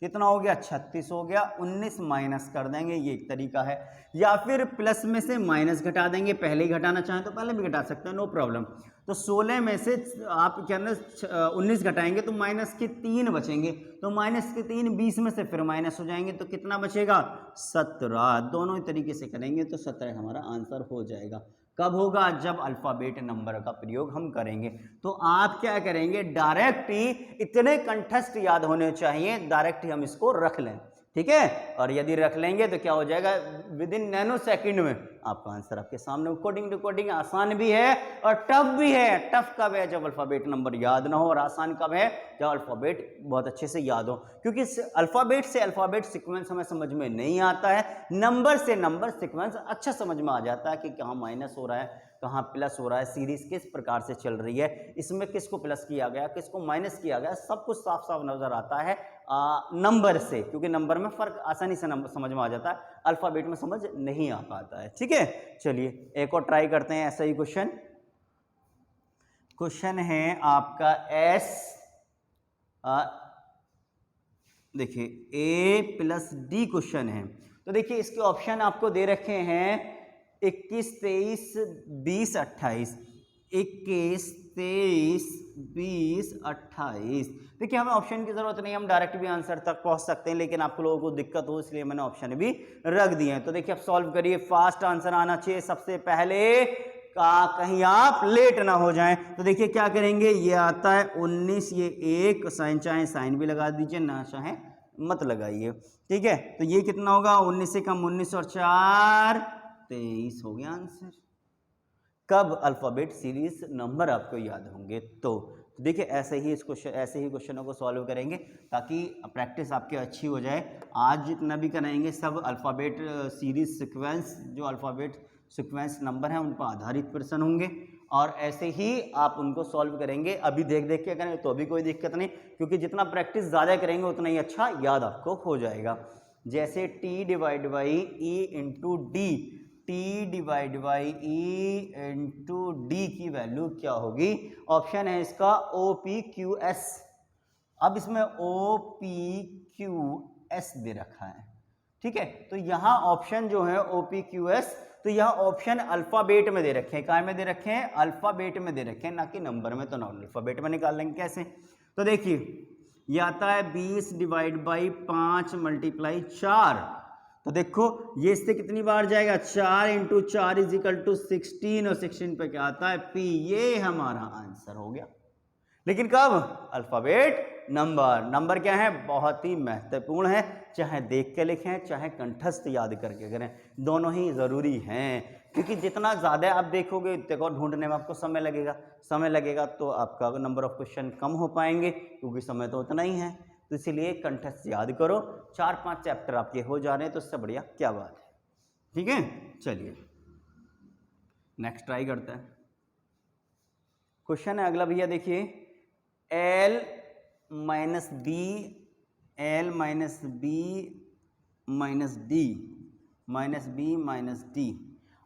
कितना हो गया, 36 हो गया, 19 माइनस कर देंगे, ये एक तरीका है। या फिर प्लस में से माइनस घटा देंगे, पहले ही घटाना चाहें तो पहले भी घटा सकते हैं, नो प्रॉब्लम। तो 16 में से आप क्या 19 घटाएंगे तो माइनस के 3 बचेंगे, तो माइनस के 3 20 में से फिर माइनस हो जाएंगे, तो कितना बचेगा 17। दोनों ही तरीके से करेंगे तो 17 हमारा आंसर हो जाएगा। कब होगा, जब अल्फाबेट नंबर का प्रयोग हम करेंगे। तो आप क्या करेंगे, डायरेक्ट ही इतने कंठस्थ याद होने चाहिए, डायरेक्ट ही हम इसको रख लें। ठीक है, और यदि रख लेंगे तो क्या हो जाएगा, विद इन नैनो सेकंड में आपका आंसर आपके सामने। कोडिंग टू कोडिंग आसान भी है और टफ भी है। टफ कब है, जब अल्फाबेट नंबर याद ना हो, और आसान कब है, जब अल्फाबेट बहुत अच्छे से याद हो। क्योंकि अल्फाबेट से अल्फाबेट सीक्वेंस हमें समझ में नहीं आता है, नंबर से नंबर सीक्वेंस अच्छा समझ में आ जाता है कि कहाँ माइनस हो रहा है, कहाँ प्लस हो रहा है, सीरीज किस प्रकार से चल रही है, इसमें किसको प्लस किया गया, किसको माइनस किया गया, सब कुछ साफ साफ नजर आता है नंबर से, क्योंकि नंबर में फर्क आसानी से समझ में आ जाता है, अल्फाबेट में समझ नहीं आ पाता है। ठीक है, चलिए एक और ट्राई करते हैं ऐसा ही क्वेश्चन। क्वेश्चन है आपका एस, देखिए ए प्लस डी क्वेश्चन है। तो देखिए इसके ऑप्शन आपको दे रखे हैं 21 23 20 28, 21 23 20 28। देखिए हमें ऑप्शन की जरूरत नहीं, हम डायरेक्ट भी आंसर तक पहुंच सकते हैं, लेकिन आप लोगों को दिक्कत हो इसलिए मैंने ऑप्शन भी रख दिए हैं। तो देखिए अब सॉल्व करिए, फास्ट आंसर आना चाहिए सबसे पहले, कहीं आप लेट ना हो जाएं। तो देखिए क्या करेंगे, ये आता है 19, ये एक साइन, चाहे साइन भी लगा दीजिए, ना चाहे मत लगाइए। ठीक है, तो ये कितना होगा, 19 से कम 19 और 4 23 हो गया आंसर। कब, अल्फाबेट सीरीज नंबर आपको याद होंगे तो देखिए ऐसे ही क्वेश्चनों को सॉल्व करेंगे ताकि प्रैक्टिस आपकी अच्छी हो जाए। आज जितना भी कराएंगे सब अल्फ़ाबेट सीरीज सीक्वेंस, जो अल्फ़ाबेट सीक्वेंस नंबर हैं उन पर आधारित प्रश्न होंगे, और ऐसे ही आप उनको सॉल्व करेंगे। अभी देख देख के करें तो भी कोई दिक्कत नहीं, क्योंकि जितना प्रैक्टिस ज़्यादा करेंगे उतना ही अच्छा याद आपको हो जाएगा। जैसे T divide by E into D, T divide by E into D की वैल्यू क्या होगी, ऑप्शन है इसका ओ पी क्यू एस। अब इसमें ओ पी क्यू एस दे रखा है, ठीक है, तो यहां ऑप्शन जो है ओ पी क्यू एस, तो यह ऑप्शन अल्फाबेट में दे रखे हैं, काय में दे रखे हैं, अल्फाबेट में दे रखे हैं, ना कि नंबर में। तो नॉन अल्फाबेट में निकाल लेंगे कैसे, तो देखिए ये आता है 20 डिवाइड बाई 5 मल्टीप्लाई 4। तो देखो ये इससे कितनी बार जाएगा, 4 इंटू 4 इज इक्वल टू 16, और 16 पे क्या आता है पी, ये हमारा आंसर हो गया। लेकिन कब, अल्फाबेट नंबर क्या है, बहुत ही महत्वपूर्ण है, चाहे देख के लिखें चाहे कंठस्थ याद करके करें, दोनों ही जरूरी हैं। क्योंकि जितना ज़्यादा आप देखोगे देखो ढूंढने में आपको समय लगेगा तो आपका नंबर ऑफ क्वेश्चन कम हो पाएंगे, क्योंकि समय तो उतना ही है। तो इसीलिए कंठस्थ याद करो, 4-5 चैप्टर आपके हो जा रहे हैं तो इससे बढ़िया क्या बात है। ठीक है, चलिए नेक्स्ट ट्राई करते हैं। क्वेश्चन है अगला भैया, देखिए L minus B minus D, minus B minus D,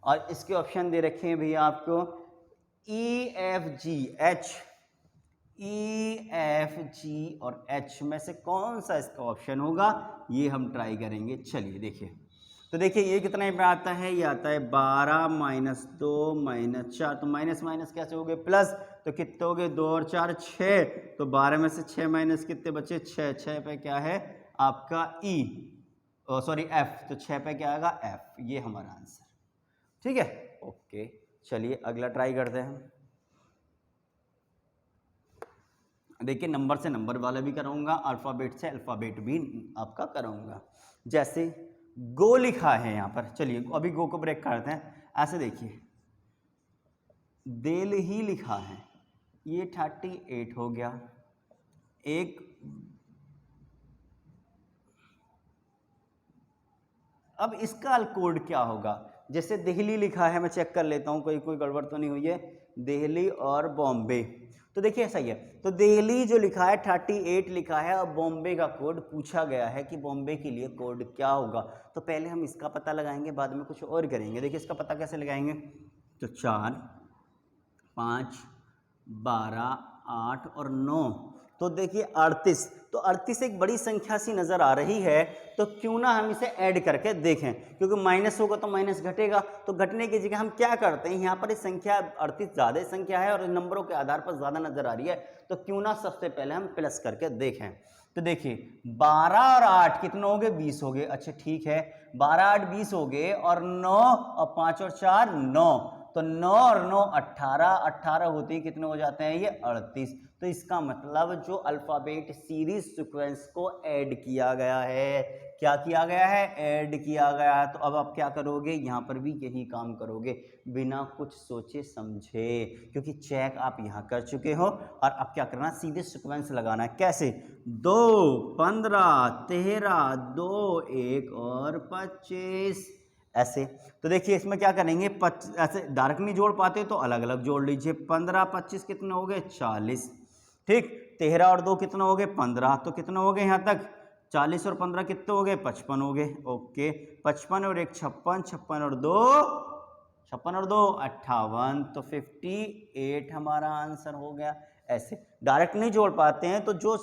और इसके ऑप्शन दे रखे हैं भैया आपको E F G H, E F G और एच में से कौन सा इसका ऑप्शन होगा, ये हम ट्राई करेंगे। चलिए देखिए, तो देखिए ये कितने पे आता है, ये आता है 12 माइनस 2 माइनस 4, तो माइनस माइनस कैसे हो गए प्लस, तो कितने हो गए 2 और 4 6, तो 12 में से 6 माइनस कितने बचे 6, 6 पे क्या है आपका ई, सॉरी एफ, तो 6 पे क्या आएगा एफ, ये हमारा आंसर। ठीक है, ओके चलिए अगला ट्राई करते हैं। देखिए नंबर से नंबर वाला भी कराऊंगा, अल्फ़ाबेट से अल्फ़ाबेट भी आपका कराऊंगा। जैसे गो लिखा है यहाँ पर, चलिए अभी गो को ब्रेक करते हैं। ऐसे देखिए देल ही लिखा है, ये 38 हो गया। एक अब इसका कोड क्या होगा, जैसे दिल्ली लिखा है, मैं चेक कर लेता हूँ कोई गड़बड़ तो नहीं हुई है, दिल्ली और बॉम्बे, तो देखिए ऐसा ही है। तो दिल्ली जो लिखा है 38 लिखा है, और बॉम्बे का कोड पूछा गया है कि बॉम्बे के लिए कोड क्या होगा, तो पहले हम इसका पता लगाएंगे, बाद में कुछ और करेंगे। देखिए इसका पता कैसे लगाएंगे, तो 4 5 12 8 और 9, तो देखिए 38, तो 38 एक बड़ी संख्या सी नज़र आ रही है, तो क्यों ना हम इसे ऐड करके देखें, क्योंकि माइनस होगा तो माइनस घटेगा, तो घटने की जगह हम क्या करते हैं, यहाँ पर इस संख्या 38 ज़्यादा संख्या है और इन नंबरों के आधार पर ज़्यादा नज़र आ रही है, तो क्यों ना सबसे पहले हम प्लस करके देखें। तो देखिए 12 और 8 कितने हो गए 20 हो गए, अच्छा ठीक है 12 8 20 हो गए, और 9 और 5 और 4 9, तो 9 और 9 18, 18 होते ही कितने हो जाते हैं ये 38, तो इसका मतलब जो अल्फ़ाबेट सीरीज सीक्वेंस को ऐड किया गया है, क्या किया गया है, ऐड किया गया है। तो अब आप क्या करोगे, यहाँ पर भी यही काम करोगे बिना कुछ सोचे समझे, क्योंकि चेक आप यहाँ कर चुके हो, और अब क्या करना, सीधे सीक्वेंस लगाना है। कैसे, 2 15 13 2 1 और 25, ऐसे। तो देखिए इसमें क्या करेंगे, ऐसे डायरेक्ट नहीं जोड़ पाते तो अलग अलग जोड़ लीजिए। 15 25 कितने हो गए 40, ठीक। 13 और 2 कितने हो गए 15, तो कितने हो गए यहाँ तक 40 और 15 कितने हो गए 55 हो गए, ओके। 55 और 1 56, 56 और 2 58, तो 58 हमारा आंसर हो गया। ऐसे डायरेक्ट नहीं जोड़ पाते हैं तो जो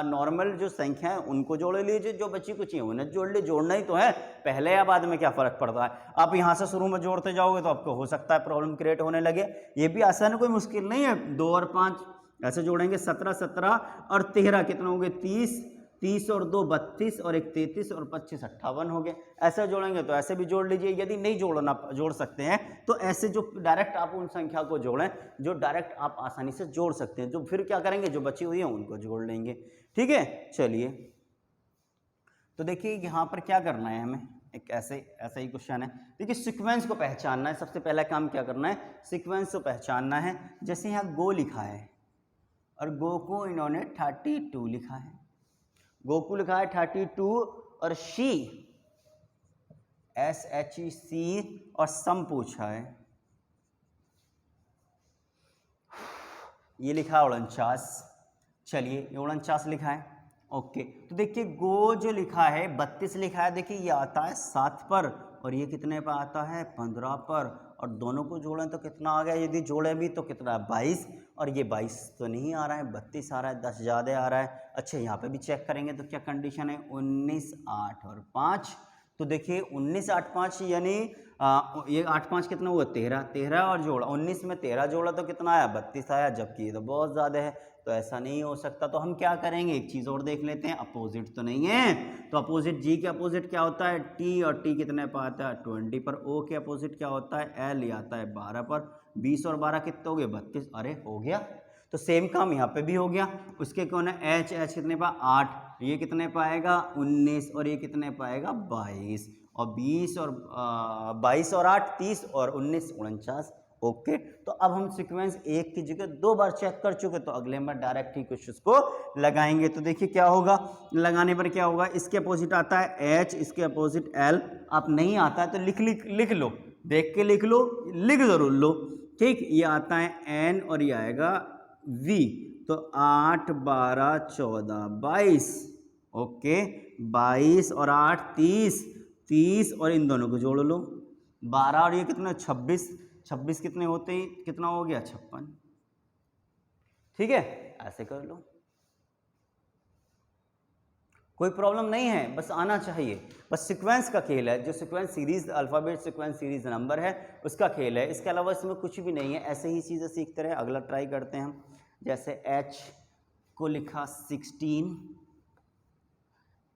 नॉर्मल जो संख्या है उनको जोड़ लीजिए, जो बच्ची कुछ ही उन्हें जोड़ लीजिए, जोड़ना ही तो है, पहले या बाद में क्या फ़र्क पड़ता है। आप यहाँ से शुरू में जोड़ते जाओगे तो आपको हो सकता है प्रॉब्लम क्रिएट होने लगे। ये भी आसान है, कोई मुश्किल नहीं है। 2 और 5 ऐसे जोड़ेंगे, 17 17 और 13 कितने हो गए 30, 30 और 2 32 और 1 33 और 25 58 हो गए। ऐसे जोड़ेंगे तो ऐसे भी जोड़ लीजिए, यदि नहीं जोड़ सकते हैं तो ऐसे जो डायरेक्ट आप उन संख्या को जोड़ें जो डायरेक्ट आप आसानी से जोड़ सकते हैं, जो फिर क्या करेंगे जो बची हुई है उनको जोड़ लेंगे। ठीक है, चलिए तो देखिए यहाँ पर क्या करना है हमें, एक ऐसा ही क्वेश्चन है। देखिए सीक्वेंस को पहचानना है, सबसे पहला काम क्या करना है, सीक्वेंस को पहचानना है। जैसे यहाँ गो लिखा है और गो को इन्होंने 32 लिखा है, गोकू लिखा है 32, और शी SHEC और सम पूछा है, ये लिखा है 49। चलिए ये 49 लिखा है, ओके। तो देखिए गो जो लिखा है 32 लिखा है, देखिए ये आता है 7 पर और ये कितने पर आता है 15 पर, और दोनों को जोड़ें तो कितना आ गया, यदि जोड़े भी तो कितना 22, और ये 22 तो नहीं आ रहा है 32 आ रहा है, 10 ज़्यादा आ रहा है। अच्छा यहाँ पे भी चेक करेंगे तो क्या कंडीशन है 19 8 और 5, तो देखिए 19 8 5 यानी ये 8 5 कितना हुआ 13, 13 और जोड़ा 19 में 13 जोड़ा तो कितना आया 32 आया, जबकि ये तो बहुत ज़्यादा है, तो ऐसा नहीं हो सकता। तो हम क्या करेंगे, एक चीज़ और देख लेते हैं, अपोजिट तो नहीं है, तो अपोजिट जी के अपोजिट क्या होता है टी, और टी कितने पर आता है 20 पर। ओ के अपोजिट क्या होता है एल, आता है 12 पर। 20 और 12 कितने हो गए 32, अरे हो गया। तो सेम काम यहाँ पे भी हो गया। उसके कौन है एच, एच कितने पर 8, ये कितने पाएगा 19, और ये कितने पाएगा 22, और 20 और 22 और 8 30 और 19 49, ओके। तो अब हम सीक्वेंस एक की जगह 2 बार चेक कर चुके, तो अगले बार डायरेक्ट ही कुछ उसको लगाएंगे। तो देखिए क्या होगा, लगाने पर क्या होगा, इसके अपोजिट आता है एच, इसके अपोजिट एल। आप नहीं आता है तो लिख लो, देख के लिख लो, लिख जरूर लो, ठीक। ये आता है एन और ये आएगा वी, तो 8 12 14 22, ओके, 22 और 8 30, 30 और इन दोनों को जोड़ लो, 12 और ये कितना 26, 26 कितने होते ही कितना हो गया 56। ठीक है, ऐसे कर लो, कोई प्रॉब्लम नहीं है, बस आना चाहिए, बस सीक्वेंस का खेल है, जो sequence series alphabet sequence series number है उसका खेल है, इसके अलावा इसमें कुछ भी नहीं है। ऐसे ही चीज़ें सीखते रहे। अगला ट्राई करते हैं हम, जैसे H को लिखा 16,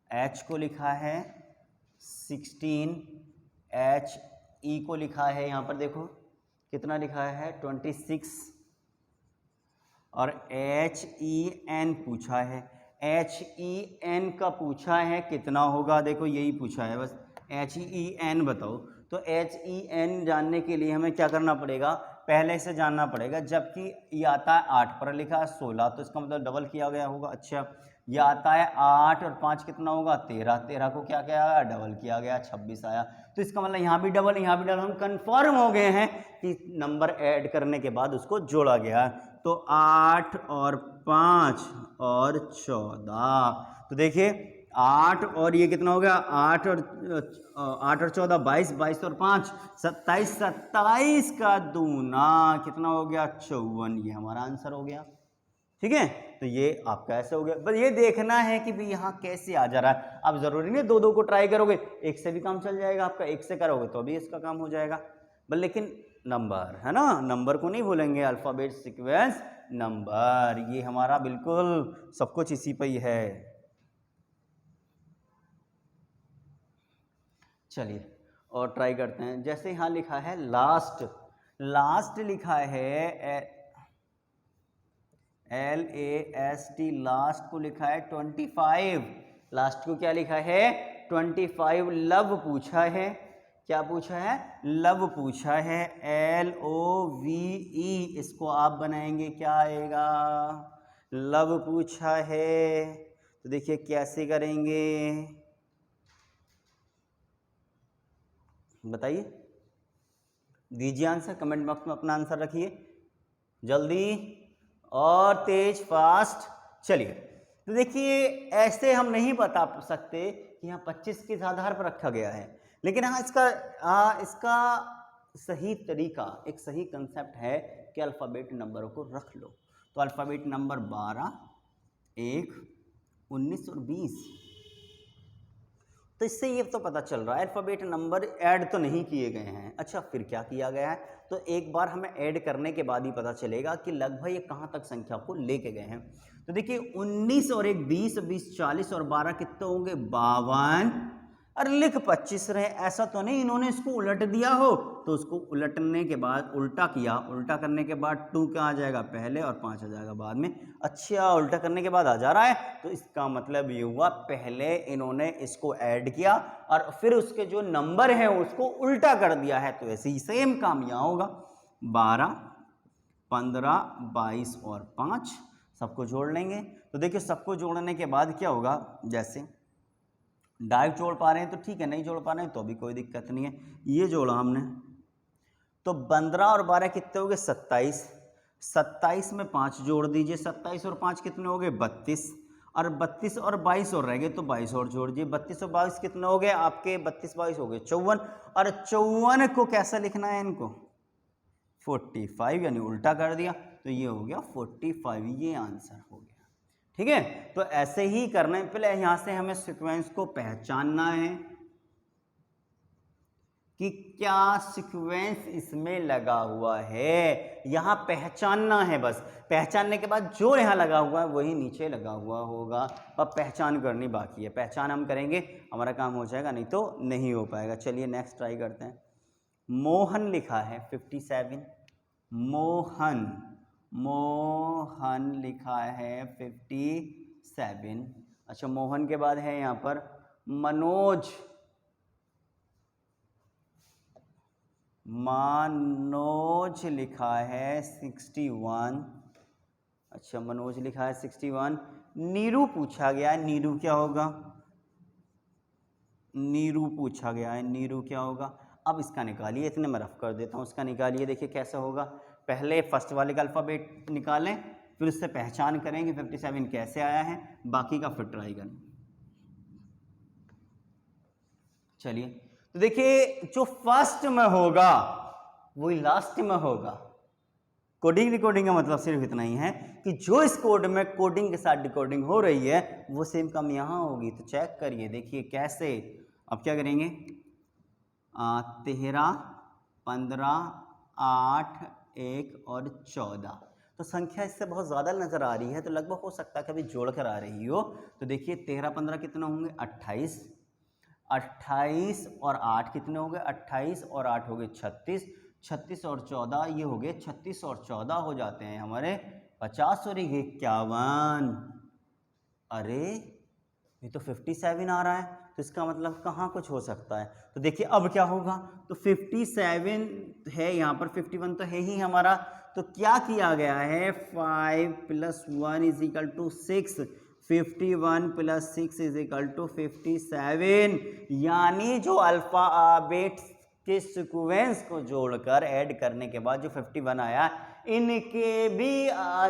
H को लिखा है 16, H E को लिखा है यहाँ पर देखो कितना लिखा है 26, और HEN पूछा है, HEN का पूछा है कितना होगा, देखो यही पूछा है, बस HEN बताओ। तो HEN जानने के लिए हमें क्या करना पड़ेगा, पहले से जानना पड़ेगा। जबकि ये आता है 8 पर लिखा है 16, तो इसका मतलब डबल किया गया होगा। अच्छा, ये आता है 8 और 5 कितना होगा 13, 13 को क्या किया गया डबल किया गया 26 आया। तो इसका मतलब यहाँ भी डबल यहाँ भी डबल, हम कंफर्म हो गए हैं कि नंबर ऐड करने के बाद उसको जोड़ा गया। तो 8 और 5 और 14, तो देखिए 8 और ये कितना हो गया 8 और 14 22, 22 और 5 27, 27 का दूना कितना हो गया 54, ये हमारा आंसर हो गया। ठीक है, तो ये आपका ऐसे हो गया। बस ये देखना है कि भाई यहाँ कैसे आ जा रहा है। आप जरूरी नहीं दो दो को ट्राई करोगे, एक से भी काम चल जाएगा आपका, एक से करोगे तो भी इसका काम हो जाएगा। बस लेकिन नंबर है ना, नंबर को नहीं भूलेंगे, अल्फाबेट सीक्वेंस नंबर, ये हमारा बिल्कुल सब कुछ इसी पे ही है। चलिए और ट्राई करते हैं। जैसे यहाँ लिखा है लास्ट, लास्ट लिखा है LAST, लास्ट को लिखा है 25, लास्ट को क्या लिखा है 25। लव पूछा है, क्या पूछा है लव पूछा है, LOVE, इसको आप बनाएंगे क्या आएगा, लव पूछा है। तो देखिए कैसे करेंगे, बताइए, दीजिए आंसर, कमेंट बॉक्स में अपना आंसर रखिए जल्दी और तेज फास्ट। चलिए, तो देखिए ऐसे हम नहीं बता सकते कि यहाँ 25 किस आधार पर रखा गया है, लेकिन हाँ इसका सही तरीका, एक सही कंसेप्ट है कि अल्फ़ाबेट नंबरों को रख लो। तो अल्फ़ाबेट नंबर 12, 1, 19 और 20, तो इससे ये तो पता चल रहा है अल्फ़ाबेट नंबर ऐड तो नहीं किए गए हैं। अच्छा, फिर क्या किया गया है, तो एक बार हमें ऐड करने के बाद ही पता चलेगा कि लगभग ये कहाँ तक संख्या को लेके गए हैं। तो देखिए 19 और 1 20, 20 40 और 12 कितने होंगे 52, और लिख 25 रहे। ऐसा तो नहीं इन्होंने इसको उलट दिया हो, तो उसको उलटने के बाद उल्टा किया, उल्टा करने के बाद 2 क्या आ जाएगा पहले और 5 आ जाएगा बाद में। अच्छा, उल्टा करने के बाद आ जा रहा है, तो इसका मतलब ये हुआ पहले इन्होंने इसको ऐड किया और फिर उसके जो नंबर है उसको उल्टा कर दिया है। तो ऐसे ही सेम काम यहाँ होगा, 12, 15, 22 और 5 सबको जोड़ लेंगे। तो देखिए सबको जोड़ने के बाद क्या होगा, जैसे डायरेक्ट जोड़ पा रहे हैं तो ठीक है, नहीं जोड़ पा रहे हैं तो भी कोई दिक्कत नहीं है। ये जोड़ा हमने, तो 15 और 12 कितने हो गए 27, 27 में 5 जोड़ दीजिए, 27 और 5 कितने हो गए 32, और 32 और 22 और रह गए तो 22 और जोड़ दीजिए, 32 और 22 कितने हो गए आपके 32 22 हो गए 54, और 54 को कैसा लिखना है इनको 45, यानी उल्टा कर दिया, तो ये हो गया 45, ये आंसर हो गया। ठीक है, तो ऐसे ही करना है। पहले यहां से हमें सीक्वेंस को पहचानना है कि क्या सीक्वेंस इसमें लगा हुआ है, यहां पहचानना है। बस पहचानने के बाद जो यहां लगा हुआ है वही नीचे लगा हुआ होगा, अब पहचान करनी बाकी है, पहचान हम करेंगे हमारा काम हो जाएगा, नहीं तो नहीं हो पाएगा। चलिए नेक्स्ट ट्राई करते हैं। मोहन लिखा है 57, मोहन, मोहन लिखा है 57। अच्छा, मोहन के बाद है यहाँ पर मनोज, मनोज लिखा है 61। अच्छा, मनोज लिखा है 61। नीरू पूछा गया है, नीरू क्या होगा, नीरू पूछा गया है, नीरू क्या होगा। अब इसका निकालिए, इतने में रफ कर देता हूँ, इसका निकालिए, देखिए कैसा होगा। पहले फर्स्ट वाले का अल्फ़ाबेट निकालें, फिर उससे पहचान करेंगे 57 कैसे आया है, बाकी का फिर ट्राई करें। चलिए, तो देखिए जो फर्स्ट में होगा वही लास्ट में होगा। कोडिंग डिकोडिंग का मतलब सिर्फ इतना ही है कि जो इस कोड में कोडिंग के साथ डिकोडिंग हो रही है वो सेम काम यहाँ होगी। तो चेक करिए, देखिए कैसे। अब क्या करेंगे, 13, 15, 8, 1 और 14। तो संख्या इससे बहुत ज़्यादा नज़र आ रही है, तो लगभग हो सकता है कभी जोड़ कर आ रही हो। तो देखिए 13, 15 कितने होंगे, 28, 28 और 8 कितने हो गए, 28 और 8 हो गए 36, 36 और 14 ये हो गए 36 और 14 हो जाते हैं हमारे 50 और 51। अरे ये तो 57 आ रहा है, तो इसका मतलब कहाँ कुछ हो सकता है। तो देखिए अब क्या होगा, तो 57 है यहाँ पर, 51 तो है ही हमारा। तो क्या किया गया है, 5 + 1 = 6, 51 + 6 = 57। यानी जो अल्फ़ाबेट के सीक्वेंस को जोड़कर ऐड करने के बाद जो 51 आया, इनके भी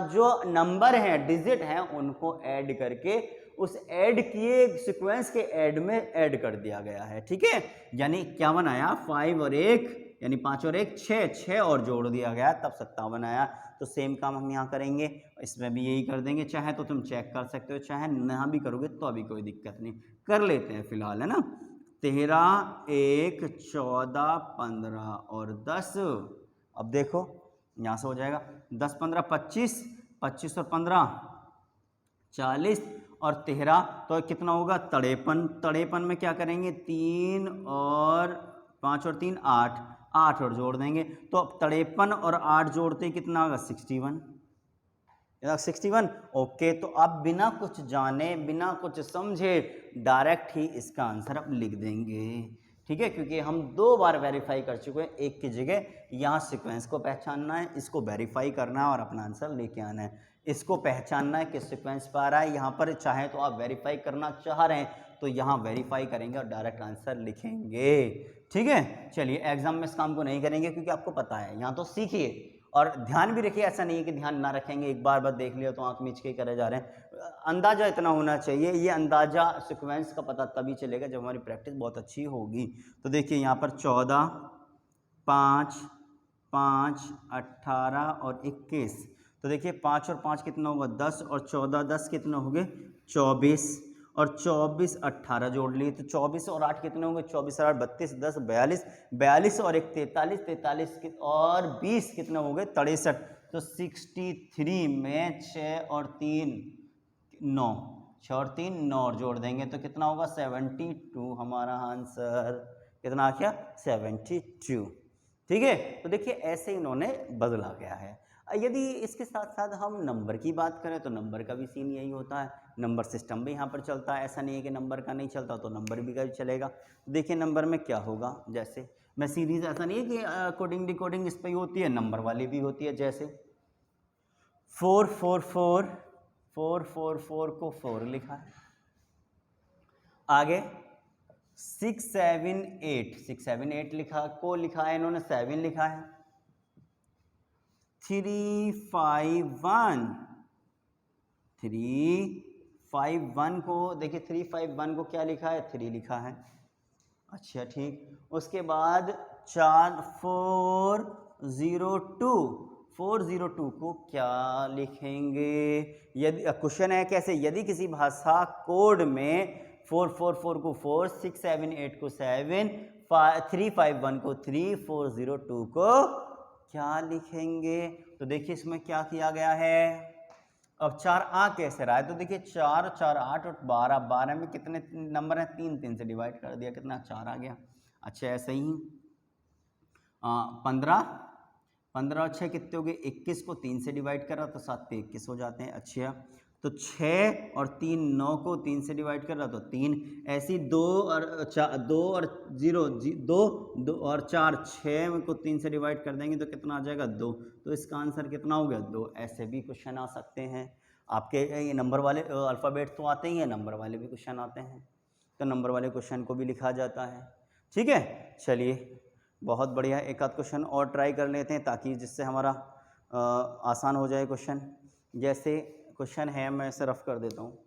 जो नंबर हैं, डिजिट हैं, उनको ऐड करके उस ऐड किए सीक्वेंस के ऐड में ऐड कर दिया गया है। ठीक है, यानी 51 आया, 5 और 1 यानी 5 और 1 6, 6 और जोड़ दिया गया तब 57 आया। तो सेम काम हम यहाँ करेंगे, इसमें भी यही कर देंगे। चाहे तो तुम चेक कर सकते हो, चाहे ना भी करोगे तो अभी कोई दिक्कत नहीं, कर लेते हैं फिलहाल, है ना। 13, 1, 14, 15 और 10। अब देखो यहाँ से हो जाएगा 10, 15, 25, 25 और 15 40 और 13, तो कितना होगा 53। 53 में क्या करेंगे, 3 और 5 और 3 8, 8 और जोड़ देंगे। तो अब 53 और 8 जोड़ते कितना होगा, 61, 61। ओके, तो अब बिना कुछ जाने बिना कुछ समझे डायरेक्ट ही इसका आंसर अब लिख देंगे। ठीक है, क्योंकि हम 2 बार वेरीफाई कर चुके हैं, एक की जगह यहाँ सीक्वेंस को पहचानना है, इसको वेरीफाई करना है और अपना आंसर लेके आना है। इसको पहचानना है किस सीक्वेंस पर आ रहा है, यहाँ पर चाहे तो आप वेरीफाई करना चाह रहे हैं तो यहाँ वेरीफाई करेंगे और डायरेक्ट आंसर लिखेंगे। ठीक है, चलिए एग्जाम में इस काम को नहीं करेंगे क्योंकि आपको पता है। यहाँ तो सीखिए और ध्यान भी रखिए, ऐसा नहीं है कि ध्यान ना रखेंगे, एक बार बस देख लिया तो आंख मीच के करे जा रहे हैं। अंदाजा इतना होना चाहिए, ये अंदाजा सीक्वेंस का पता तभी चलेगा जब हमारी प्रैक्टिस बहुत अच्छी होगी। तो देखिए यहाँ पर 14, 5, 5, 18 और 21। तो देखिए 5 और 5 कितना होगा, 10 और 14 10 कितना हो गए, 24 और 24 18 जोड़ लिए तो 24 और 8 कितने होंगे, 24 और 8 32, 10 42, 42 और 1 43, 43 और 20 कितने हो गए 63। तो 63 में 6 और 3 9, 6 और 3 9 और जोड़ देंगे तो कितना होगा 72। हमारा आंसर कितना आ गया, 72। ठीक है, तो देखिए ऐसे इन्होंने बदला गया है। यदि इसके साथ साथ हम नंबर की बात करें तो नंबर का भी सीन यही होता है, नंबर सिस्टम भी यहाँ पर चलता है। ऐसा नहीं है कि नंबर का नहीं चलता, तो नंबर भी का चलेगा। देखिए नंबर में क्या होगा, जैसे मैं सीरीज, ऐसा नहीं है कि कोडिंग डिकोडिंग इस पर ही होती है, नंबर वाली भी होती है। जैसे 4 4 4 4 4 4 को 4 लिखा है, आगे 6 7 8 6 7 8 लिखा को लिखा है इन्होंने 7 लिखा है। 3 5 1 3 5 1 को देखिए 3 5 1 को क्या लिखा है, 3 लिखा है। अच्छा ठीक, उसके बाद 4 4 0 2 4 0 2 को क्या लिखेंगे। यदि क्वेश्चन है कैसे, यदि किसी भाषा कोड में 4 4 4 को 4, 6 7 8 को 7, 3 5 1 को 3, 4 0 2 को क्या लिखेंगे। तो देखिए इसमें क्या किया गया है। अब 4 आ कैसे रहा है, तो देखिए 4 4 8 और 12, 12 में कितने नंबर हैं, 3 3 से डिवाइड कर दिया, कितना 4 आ गया। अच्छा ऐसे ही 15 15 और 6 कितने हो गए, 21 को 3 से डिवाइड करा तो 7 पे 21 हो जाते हैं। अच्छा तो 6 और 3 9 को 3 से डिवाइड कर रहा तो 3, ऐसी 2 और 0 2 2 और 4 6 को 3 से डिवाइड कर देंगे तो कितना आ जाएगा 2। तो इसका आंसर कितना हो गया 2। ऐसे भी क्वेश्चन आ सकते हैं आपके, ये नंबर वाले अल्फ़ाबेट तो आते ही हैं, नंबर वाले भी क्वेश्चन आते हैं, तो नंबर वाले क्वेश्चन को भी लिखा जाता है। ठीक है, चलिए बहुत बढ़िया, एक आध क्वेश्चन और ट्राई कर लेते हैं ताकि जिससे हमारा आसान हो जाए क्वेश्चन। जैसे क्वेश्चन है, मैं इसे रफ कर देता हूँ।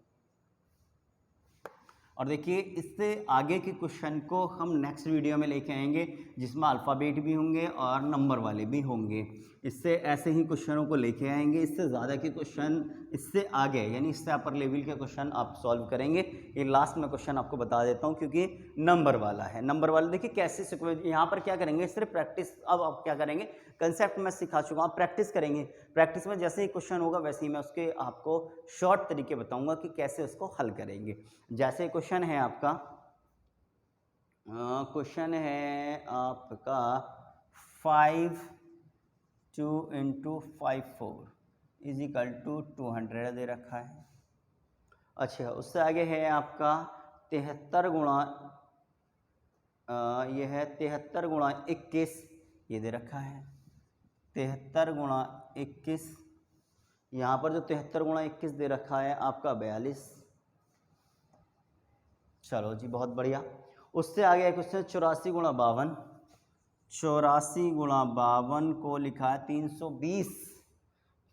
और देखिए इससे आगे के क्वेश्चन को हम नेक्स्ट वीडियो में लेके आएंगे, जिसमें अल्फ़ाबेट भी होंगे और नंबर वाले भी होंगे। इससे ऐसे ही क्वेश्चनों को लेके आएंगे, इससे ज़्यादा के क्वेश्चन, इससे आगे यानी इससे अपर लेवल के क्वेश्चन आप सॉल्व करेंगे। ये लास्ट में क्वेश्चन आपको बता देता हूँ क्योंकि नंबर वाला है। नंबर वाला देखिए कैसे सीक्वेंस, यहाँ पर क्या करेंगे, सिर्फ प्रैक्टिस। अब आप क्या करेंगे, कंसेप्ट मैं सिखा चुका हूँ, प्रैक्टिस करेंगे। प्रैक्टिस में जैसे ही क्वेश्चन होगा वैसे ही मैं उसके आपको शॉर्ट तरीके बताऊँगा कि कैसे उसको हल करेंगे। जैसे क्वेश्चन है आपका, क्वेश्चन है आपका 5 2 × 5 4 = 200 दे रखा है। अच्छा, उससे आगे है आपका 73 गुणा, ये है 73 गुणा 21, ये दे रखा है 73 गुणा 21। यहाँ पर जो 73 गुणा 21 दे रखा है आपका 42। चलो जी, बहुत बढ़िया। उससे आगे क्वेश्चन 84 गुणा 52, 84 गुणा 52 को लिखा है 320,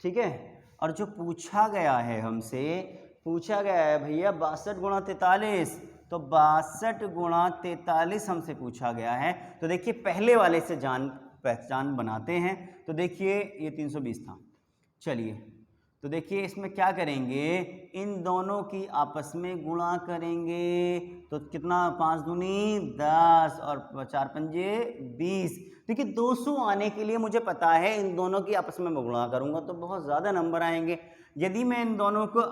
ठीक है। और जो पूछा गया है हमसे, पूछा गया है भैया 62 गुणा 43, तो 62 गुणा 43 हमसे पूछा गया है। तो देखिए पहले वाले से जान पहचान बनाते हैं। तो देखिए ये 320 था, चलिए तो देखिए इसमें क्या करेंगे, इन दोनों की आपस में गुणा करेंगे। तो कितना, 5 दूनी 10 और 4 पंजे 20। देखिए 200 आने के लिए मुझे पता है इन दोनों की आपस में मैं गुणा करूंगा तो बहुत ज़्यादा नंबर आएंगे। यदि मैं इन दोनों को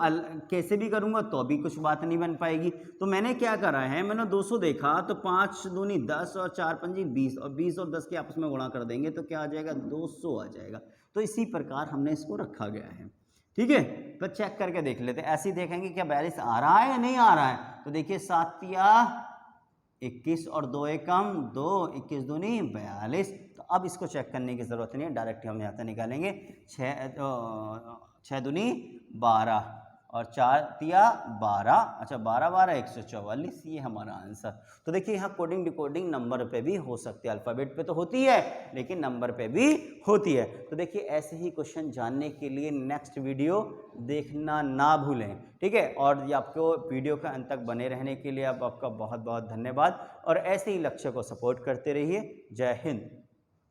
कैसे भी करूंगा तो भी कुछ बात नहीं बन पाएगी। तो मैंने क्या करा है, मैंने 200 देखा तो 5 दूनी 10 और 4 पंजी 20, और 20 और 10 के आपस में गुणा कर देंगे तो क्या आ जाएगा, 200 आ जाएगा। तो इसी प्रकार हमने इसको रखा गया है, ठीक है। तो चेक करके देख लेते हैं, ऐसे ही देखेंगे क्या 42 आ रहा है या नहीं आ रहा है। तो देखिए 7 या 21 और 2 एकम 2, 21 दूनी 42। तो अब इसको चेक करने की ज़रूरत नहीं है, डायरेक्ट हम यहाँ से निकालेंगे। 6 दूनी 12 और 4 तिया 12, अच्छा 12 12 144, ये हमारा आंसर। तो देखिए यहाँ कोडिंग डिकोडिंग नंबर पे भी हो सकती है, अल्फ़ाबेट पे तो होती है लेकिन नंबर पे भी होती है। तो देखिए ऐसे ही क्वेश्चन जानने के लिए नेक्स्ट वीडियो देखना ना भूलें, ठीक है। और ये आपको वीडियो के अंत तक बने रहने के लिए अब आपका बहुत बहुत धन्यवाद, और ऐसे ही लक्ष्य को सपोर्ट करते रहिए। जय हिंद।